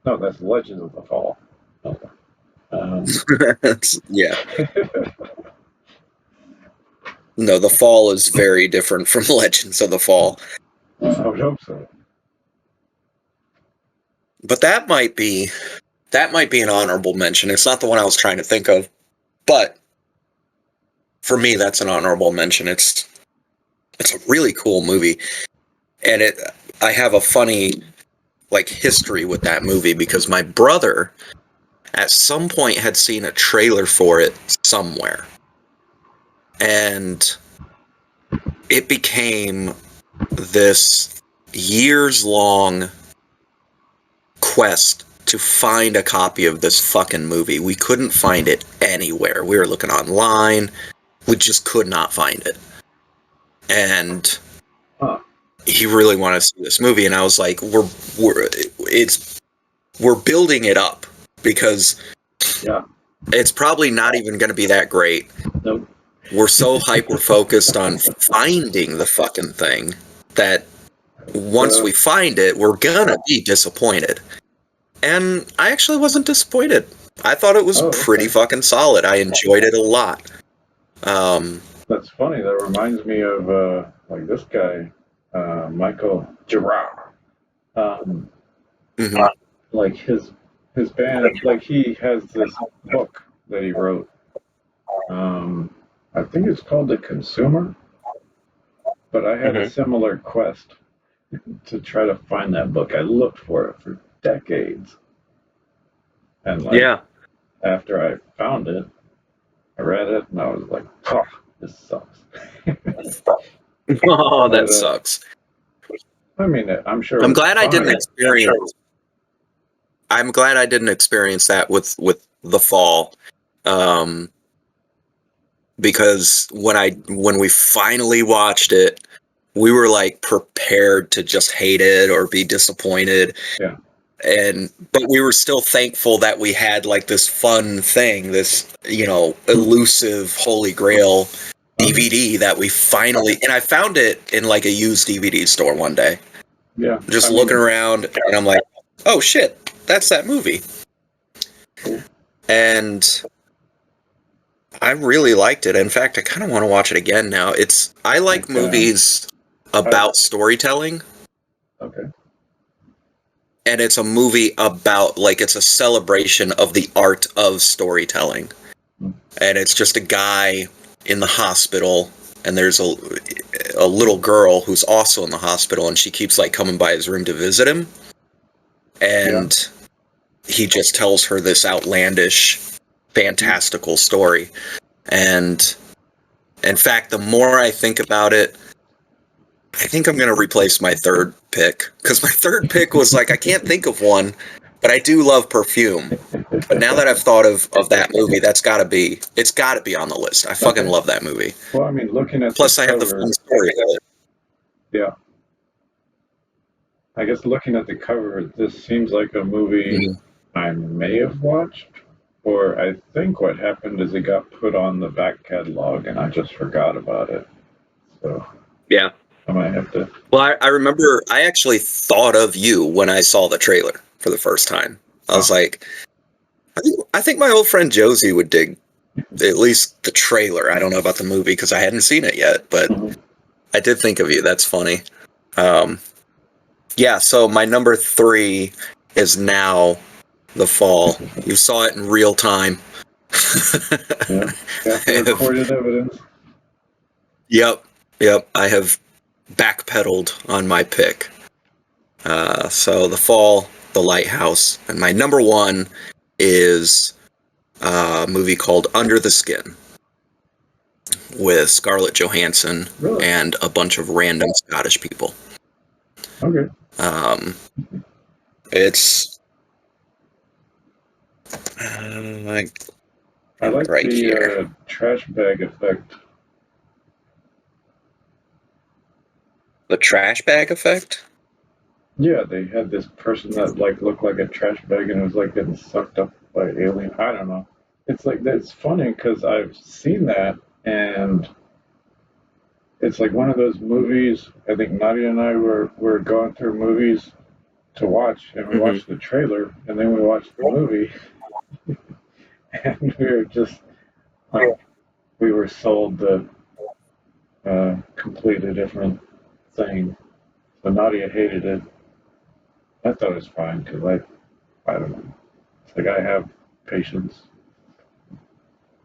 Speaker 1: No, that's Legends of the Fall. Okay.
Speaker 2: yeah. No, The Fall is very different from Legends of the Fall.
Speaker 1: I would hope so.
Speaker 2: But that might be an honorable mention. It's not the one I was trying to think of, but for me, that's an honorable mention. It's a really cool movie, and I have a funny history with that movie because my brother at some point had seen a trailer for it somewhere, and it became this years-long quest to find a copy of this fucking movie. We couldn't find it anywhere. We were looking online. We just could not find it. And he really wanted to see this movie, and I was like, we're building it up because it's probably not even going to be that great.
Speaker 1: Nope.
Speaker 2: We're so hyper-focused on finding the fucking thing that once we find it, we're gonna be disappointed. And I actually wasn't disappointed. I thought it was pretty fucking solid. I enjoyed it a lot.
Speaker 1: That's funny. That reminds me of this guy, Michael Girard. Like his band, like he has this book that he wrote. I think it's called The Consumer. But I had a similar quest to try to find that book. I looked for it for decades. And after I found it, I read it and I was like, oh, this sucks.
Speaker 2: Oh, that sucks.
Speaker 1: I mean, I'm sure.
Speaker 2: I'm glad I didn't experience. I'm glad I didn't experience that with The Fall, because when we finally watched it, we were prepared to just hate it or be disappointed.
Speaker 1: Yeah.
Speaker 2: But we were still thankful that we had this fun thing, this elusive Holy Grail DVD that we finally, and I found it in a used DVD store one day.
Speaker 1: Yeah.
Speaker 2: Just looking around, and I'm like, oh shit, that's that movie.
Speaker 1: Cool.
Speaker 2: And I really liked it. In fact, I kind of want to watch it again now. I like movies about storytelling.
Speaker 1: Okay.
Speaker 2: And it's a movie about, it's a celebration of the art of storytelling. And it's just a guy in the hospital, and there's a little girl who's also in the hospital, and she keeps, coming by his room to visit him. And he just tells her this outlandish, fantastical story. And, in fact, the more I think about it, I think I'm going to replace my third pick, because my third pick was I can't think of one, but I do love Perfume. But now that I've thought of that movie, it's got to be on the list. I fucking love that movie.
Speaker 1: Well, I mean, looking at
Speaker 2: plus I have the fun story of it.
Speaker 1: Yeah. I guess looking at the cover, this seems like a movie I may have watched, or I think what happened is it got put on the back catalog and I just forgot about it. So
Speaker 2: yeah.
Speaker 1: I might have to.
Speaker 2: Well, I remember I actually thought of you when I saw the trailer for the first time. I was like, I think my old friend Josie would dig at least the trailer. I don't know about the movie because I hadn't seen it yet, but I did think of you. That's funny. Yeah, so my number 3 is now The Fall. You saw it in real time.
Speaker 1: Yeah, recorded evidence.
Speaker 2: Yep. I have backpedaled on my pick. So The Fall, The Lighthouse, and my number 1 is a movie called Under the Skin with Scarlett Johansson and a bunch of random Scottish people.
Speaker 1: Okay.
Speaker 2: It's
Speaker 1: I like
Speaker 2: right
Speaker 1: the
Speaker 2: here.
Speaker 1: trash bag effect.
Speaker 2: The trash bag effect?
Speaker 1: Yeah, they had this person that like looked like a trash bag and was like getting sucked up by alien. I don't know. It's like that's funny because I've seen that and it's like one of those movies. I think Nadia and I were going through movies to watch, and we
Speaker 2: Hmm.
Speaker 1: watched the trailer, and then we watched the movie, and we were just like we were sold the completely different thing. So Nadia hated it. I thought it was fine because I don't know. It's like I have patience.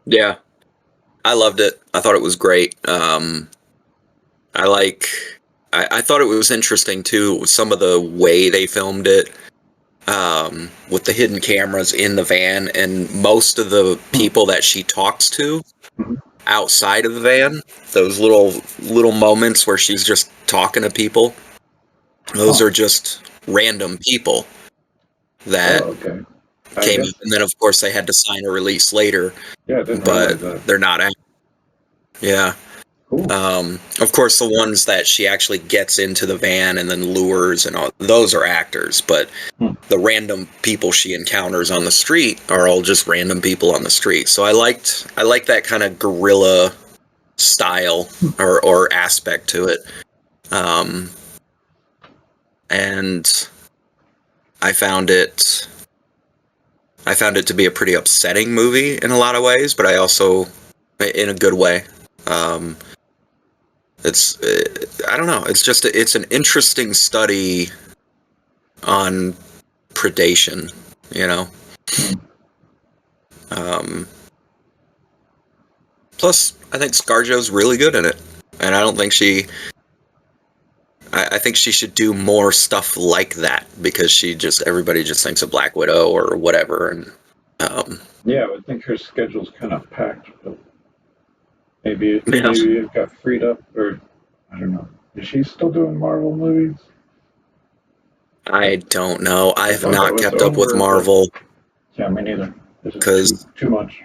Speaker 2: Yeah, I loved it. I thought it was great. I like. I thought it was interesting too. Some of the way they filmed it, with the hidden cameras in the van, and most of the
Speaker 1: Hmm.
Speaker 2: people that she talks to
Speaker 1: Mhm.
Speaker 2: outside of the van, those little moments where she's just talking to people, those
Speaker 1: Huh.
Speaker 2: are just random people
Speaker 1: Oh,
Speaker 2: that
Speaker 1: okay. I
Speaker 2: came in.
Speaker 1: guess.
Speaker 2: And then of course they had to sign a release later,
Speaker 1: Yeah, I didn't
Speaker 2: but
Speaker 1: realize that.
Speaker 2: they're not out. Yeah.
Speaker 1: Cool.
Speaker 2: Of course, the ones that she actually gets into the van and then lures and all, those are actors, but
Speaker 1: Hmm.
Speaker 2: the random people she encounters on the street are all just random people on the street. So I liked that kind of guerrilla style
Speaker 1: Hmm.
Speaker 2: or aspect to it. Um, and I found it I found it to be a pretty upsetting movie in a lot of ways, but I also in a good way. Um, it's I don't know. It's just it's an interesting study on predation, you know.
Speaker 1: Hmm.
Speaker 2: Um, Plus, I think ScarJo's really good in it, and I don't think I think she should do more stuff like that because everybody just thinks of Black Widow or whatever, and um,
Speaker 1: Yeah, I would think her schedule's kind of packed, but maybe
Speaker 2: yeah.
Speaker 1: maybe it got freed up, or I don't know. Is she still doing Marvel movies?
Speaker 2: I don't know. I
Speaker 1: I
Speaker 2: have
Speaker 1: thought that
Speaker 2: not
Speaker 1: was
Speaker 2: kept up with
Speaker 1: over, but
Speaker 2: Marvel
Speaker 1: yeah, me neither. This is too
Speaker 2: because
Speaker 1: too much.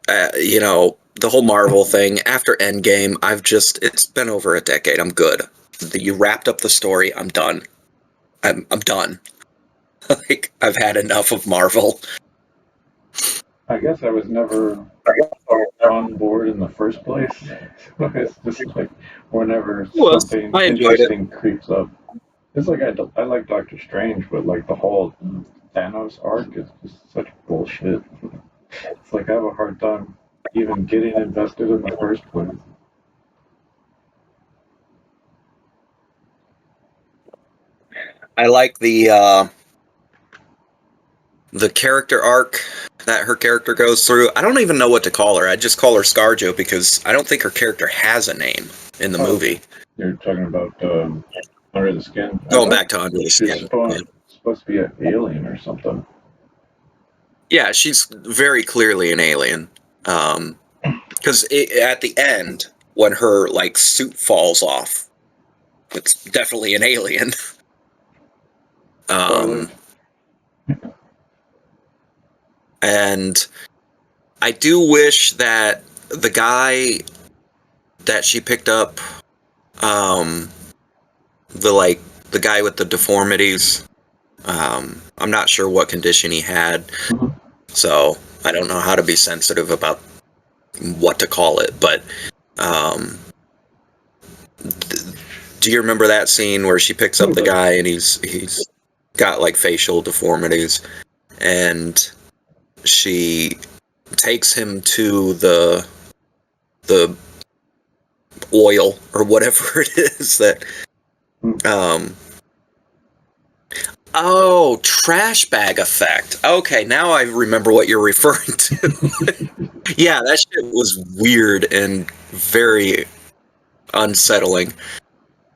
Speaker 2: the whole Marvel thing after Endgame. It's been over a decade. I'm good. You wrapped up the story. I'm done. I'm done. Like I've had enough of Marvel.
Speaker 1: I guess I was never on board in the first place. So it's just like whenever
Speaker 2: Was
Speaker 1: something
Speaker 2: I enjoyed it.
Speaker 1: interesting creeps up, it's like I like Doctor Strange, but like the whole Thanos arc is just such bullshit. It's like I have a hard time even getting invested in the first place.
Speaker 2: I like the character arc that her character goes through. I don't even know what to call her. I just call her ScarJo because I don't think her character has a name in the
Speaker 1: Oh,
Speaker 2: movie.
Speaker 1: you're talking about Under the Skin. I
Speaker 2: Going
Speaker 1: thought
Speaker 2: back to Under the
Speaker 1: she's
Speaker 2: Skin. Yeah,
Speaker 1: supposed to be an alien or something.
Speaker 2: yeah, she's very clearly an alien. Because at the end, when her like suit falls off, it's definitely an alien.
Speaker 1: Spoilers.
Speaker 2: Um, and I do wish that the guy that she picked up, um, the like the guy with the deformities. I'm not sure what condition he had,
Speaker 1: Mhm.
Speaker 2: so I don't know how to be sensitive about what to call it. But um, do you remember that scene where she picks
Speaker 1: A
Speaker 2: up
Speaker 1: little
Speaker 2: the
Speaker 1: bit.
Speaker 2: guy and he's got like facial deformities, and she takes him to the oil or whatever it is that
Speaker 1: Mm.
Speaker 2: um oh, trash bag effect. Okay, now I remember what you're referring to. Yeah, that shit was weird and very unsettling.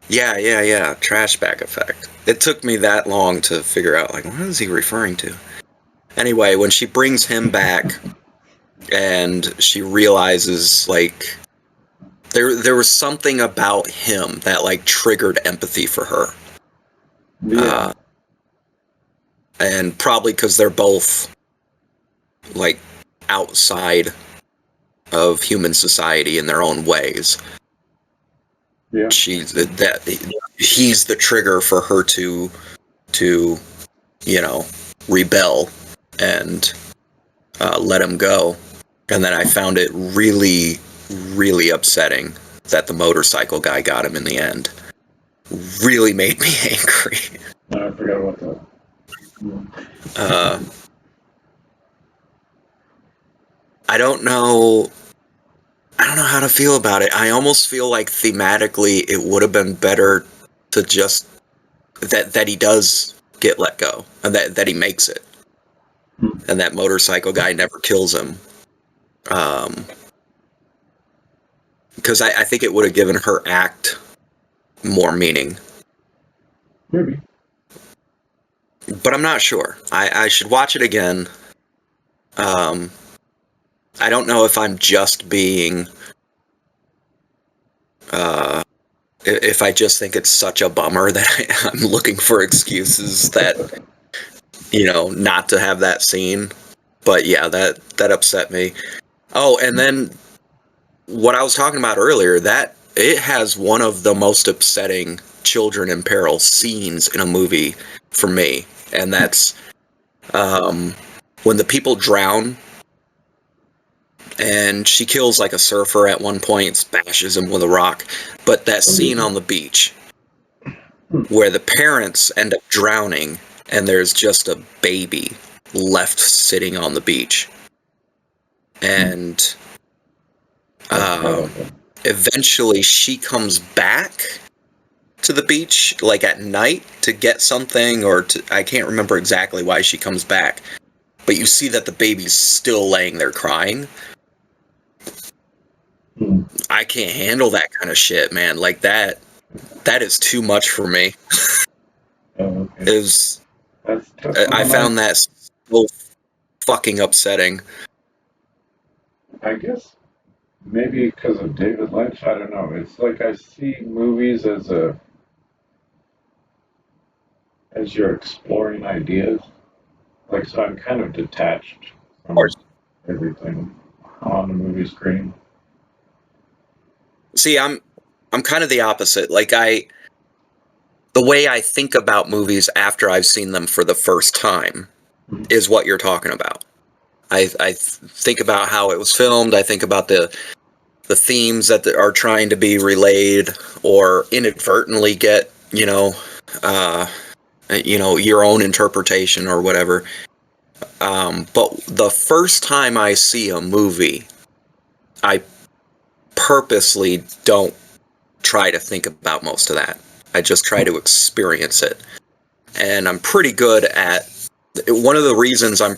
Speaker 2: Yeah, yeah, yeah. Trash bag effect. It took me that long to figure out, like, what is he referring to? Anyway, when she brings him back and she realizes, like, there was something about him that, like, triggered empathy for her.
Speaker 1: Yeah,
Speaker 2: Uh, and probably because they're both, like, outside of human society in their own ways.
Speaker 1: yeah.
Speaker 2: She that he's the trigger for her to rebel and let him go. And then I found it really, really upsetting that the motorcycle guy got him in the end. Really made me angry.
Speaker 1: I forgot about that.
Speaker 2: I don't know how to feel about it. I almost feel like thematically it would have been better to just that he does get let go and that he makes it. And that motorcycle guy never kills him. Because I think it would have given her act more meaning.
Speaker 1: Maybe.
Speaker 2: But I'm not sure. I should watch it again. I don't know if I'm just being... if I just think it's such a bummer that I'm looking for excuses that, not to have that scene. But yeah, that upset me. Oh, and then what I was talking about earlier, that it has one of the most upsetting children in peril scenes in a movie for me. And that's when the people drown and she kills like a surfer at one point, bashes him with a rock. But that scene on the beach where the parents end up drowning and there's just a baby left sitting on the beach. And eventually she comes back to the beach like at night to get something, or I can't remember exactly why she comes back, but you see that the baby's still laying there crying. I can't handle that kind of shit, man. Like that is too much for me.
Speaker 1: Okay.
Speaker 2: I found that so fucking upsetting.
Speaker 1: I guess maybe because of David Lynch, I don't know. It's like I see movies as you're exploring ideas. Like, so I'm kind of detached from everything on the movie screen.
Speaker 2: See, I'm kind of the opposite. Like the way I think about movies after I've seen them for the first time is what you're talking about. I think about how it was filmed. I think about the themes that are trying to be relayed or inadvertently get, your own interpretation or whatever. But the first time I see a movie, I purposely don't try to think about most of that. I just try to experience it. And I'm pretty good at... One of the reasons I'm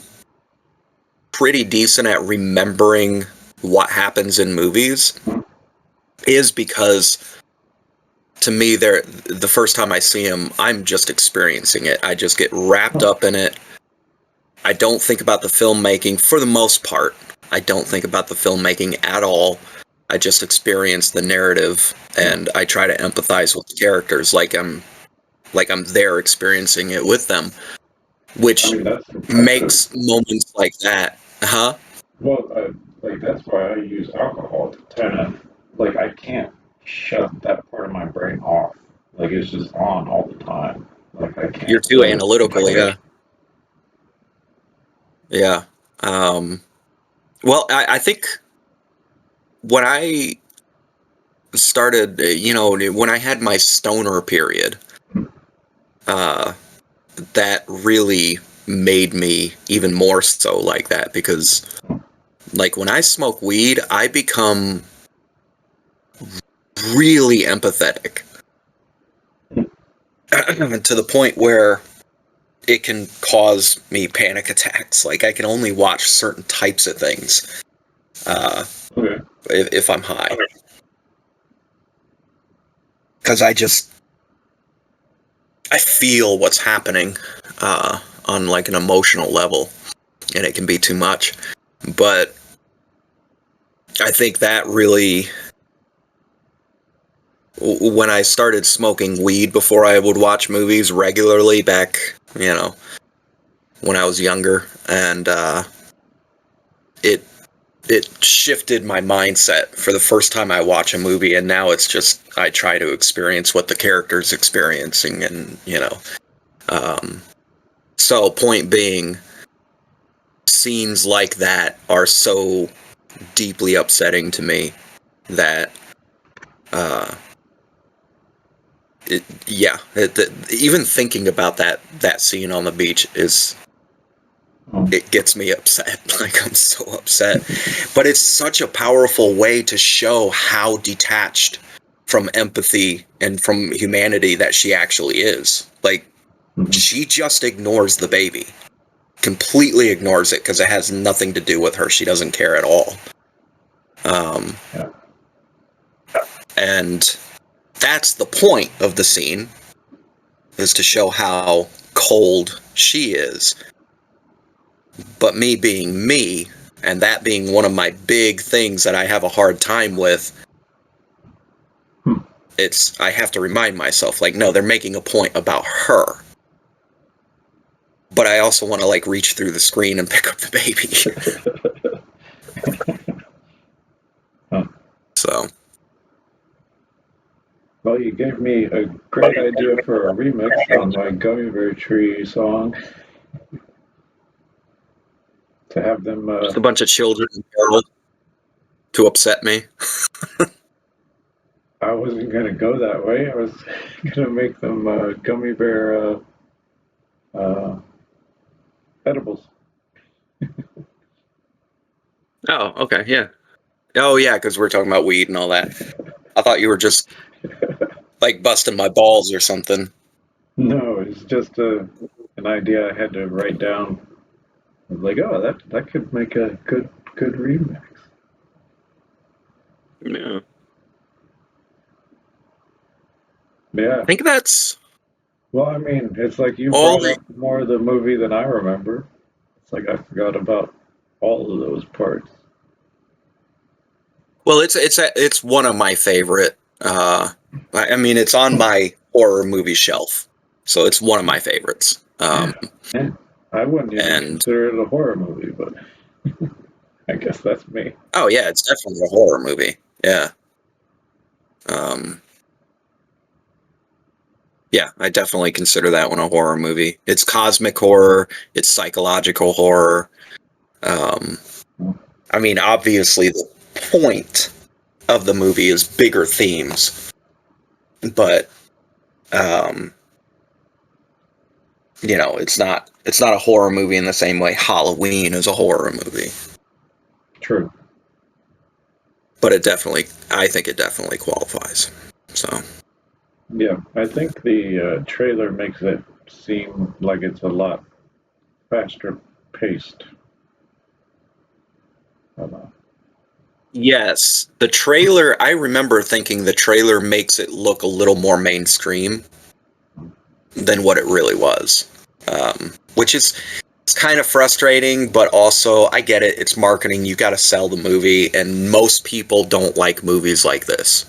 Speaker 2: pretty decent at remembering what happens in movies is because, to me, the first time I see them, I'm just experiencing it. I just get wrapped up in it. I don't think about the filmmaking for the most part. I don't think about the filmmaking at all. I just experience the narrative, and I try to empathize with the characters like I'm there experiencing it with them, which makes moments like that. Huh?
Speaker 1: Well, like that's why I use alcohol to kind of, like, I can't shut that part of my brain off. Like, it's just on all the time. Like, I can't.
Speaker 2: You're too analytical, yeah. Yeah. Well, I think when I started, when I had my stoner period, that really made me even more so like that, because like when I smoke weed, I become really empathetic to the point where it can cause me panic attacks. Like I can only watch certain types of things if I'm high. Because I feel what's happening on like an emotional level, and it can be too much. But I think that really, when I started smoking weed before I would watch movies regularly back, when I was younger, and it it shifted my mindset for the first time I watch a movie, and now it's just I try to experience what the character's experiencing, and so point being, scenes like that are so deeply upsetting to me that even thinking about that scene on the beach it gets me upset. Like, I'm so upset. But it's such a powerful way to show how detached from empathy and from humanity that she actually is. Like, she just ignores the baby. Completely ignores it because it has nothing to do with her. She doesn't care at all. And that's the point of the scene, is to show how cold she is. But me being me, and that being one of my big things that I have a hard time with, I have to remind myself, like, no, they're making a point about her. But I also want to, like, reach through the screen and pick up the baby. So.
Speaker 1: Well, you gave me a great idea for a remix on my Gummy Bear Tree song. To have them...
Speaker 2: Just a bunch of children in peril to upset me.
Speaker 1: I wasn't going to go that way. I was going to make them gummy bear edibles.
Speaker 2: Oh, okay, yeah. Oh, yeah, because we're talking about weed and all that. I thought you were just, like, busting my balls or something.
Speaker 1: No, it's just an idea I had to write down. I was like, oh, that could make a good remix.
Speaker 2: Yeah.
Speaker 1: Yeah.
Speaker 2: I think that's...
Speaker 1: Well, I mean, it's like you
Speaker 2: all
Speaker 1: brought up more of the movie than I remember. It's like I forgot about all of those parts.
Speaker 2: Well, it's one of my favorite. I mean, it's on my horror movie shelf, so it's one of my favorites.
Speaker 1: Yeah. I wouldn't even consider it a horror movie, but I guess that's me.
Speaker 2: Oh yeah, it's definitely a horror movie. Yeah. Yeah, I definitely consider that one a horror movie. It's cosmic horror. It's psychological horror. I mean, obviously, the point of the movie is bigger themes, but it's not a horror movie in the same way Halloween is a horror movie.
Speaker 1: True.
Speaker 2: But I think it definitely qualifies. So.
Speaker 1: Yeah, I think the trailer makes it seem like it's a lot faster paced.
Speaker 2: Yes, the trailer, I remember thinking the trailer makes it look a little more mainstream than what it really was. Which is kind of frustrating, but also, I get it, it's marketing, you gotta sell the movie, and most people don't like movies like this.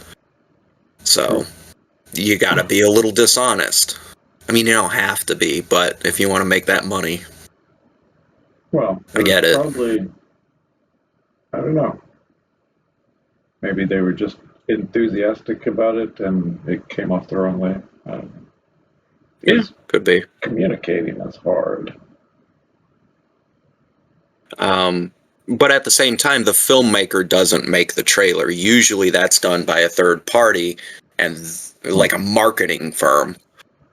Speaker 2: So, you gotta be a little dishonest. I mean, you don't have to be, but if you want to make that money,
Speaker 1: well,
Speaker 2: I get it.
Speaker 1: Probably, I don't know. Maybe they were just enthusiastic about it and it came off the wrong way. I don't know.
Speaker 2: Yeah, could be.
Speaker 1: Communicating is hard.
Speaker 2: But at the same time, the filmmaker doesn't make the trailer. Usually that's done by a third party and like a marketing firm.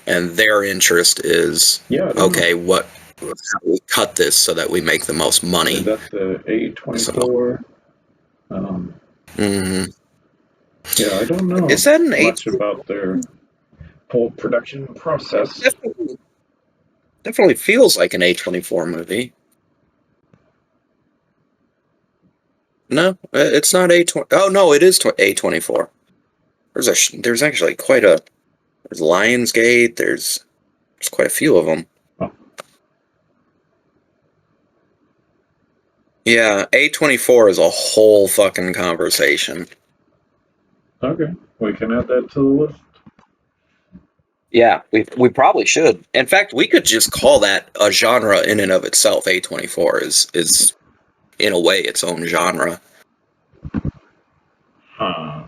Speaker 2: And their interest is, okay, how do we cut this so that we make the most money?
Speaker 1: Is that the A24? Yeah, I don't know
Speaker 2: Is that an
Speaker 1: much about their whole production process.
Speaker 2: Definitely feels like an A24 movie. No, it's not A20. Oh no, it is A24. There's actually there's Lionsgate. There's quite a few of them.
Speaker 1: Oh.
Speaker 2: Yeah, A24 is a whole fucking conversation.
Speaker 1: Okay, we can add that to the list.
Speaker 2: Yeah, we probably should. In fact, we could just call that a genre in and of itself. A24 is in a way, its own genre.
Speaker 1: Huh.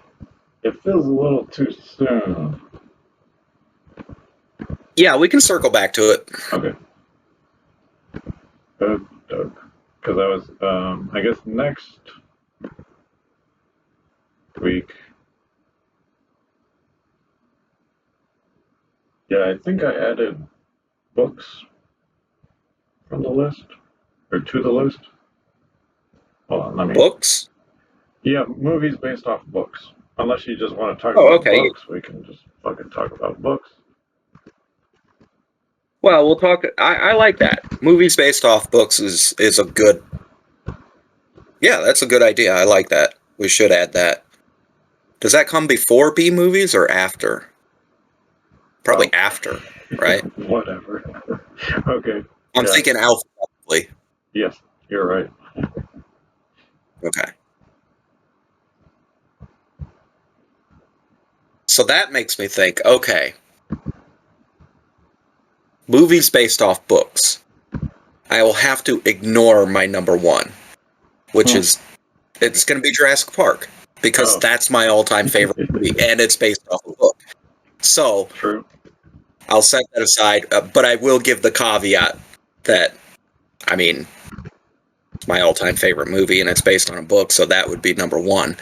Speaker 1: It feels a little too soon.
Speaker 2: Yeah, we can circle back to it.
Speaker 1: Okay. Because I was, I guess next week. Yeah, I think I added books from the list or to the list. Hold on, let me.
Speaker 2: Books?
Speaker 1: Yeah, movies based off books. Unless you just want to talk
Speaker 2: Oh,
Speaker 1: about
Speaker 2: okay.
Speaker 1: books, we can just fucking talk about books.
Speaker 2: Well, we'll talk. I like that. Movies based off books is a good. Yeah, that's a good idea. I like that. We should add that. Does that come before B movies or after? Probably
Speaker 1: Oh,
Speaker 2: after, right?
Speaker 1: whatever. Okay.
Speaker 2: I'm
Speaker 1: Yeah.
Speaker 2: thinking alphabetically.
Speaker 1: Yes, you're right.
Speaker 2: Okay. So that makes me think, okay, movies based off books. I will have to ignore my number one, which is, it's going to be Jurassic Park, because
Speaker 1: Oh.
Speaker 2: that's my all-time favorite movie, and it's based off a book. So
Speaker 1: True.
Speaker 2: I'll set that aside, but I will give the caveat that, I mean, it's my all-time favorite movie, and it's based on a book, so that would be number one.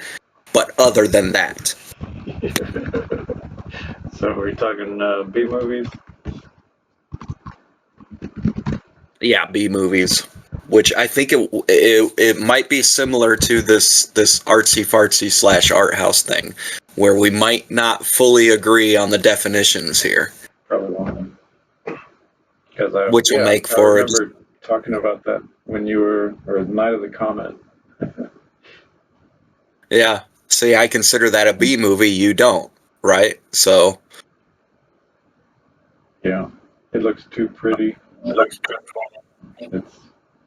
Speaker 2: But other than that,
Speaker 1: So we're talking B movies.
Speaker 2: yeah, B movies, which I think it might be similar to this artsy fartsy / art house thing, where we might not fully agree on the definitions here,
Speaker 1: Probably one. Because
Speaker 2: which will make
Speaker 1: I
Speaker 2: for
Speaker 1: remember talking about that when you were, or Night of the Comet.
Speaker 2: yeah. See, I consider that a B movie. You don't, right? So
Speaker 1: Yeah, it looks too pretty. It's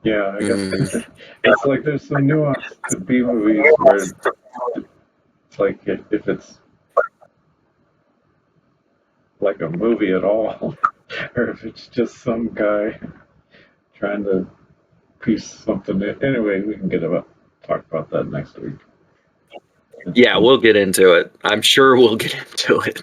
Speaker 1: yeah, I guess
Speaker 2: mm,
Speaker 1: it's like there's some nuance to B movies where it's like if it's like a movie at all, or if it's just some guy trying to piece something in. Anyway, we can talk about that next week.
Speaker 2: yeah, we'll get into it. I'm sure we'll get into it.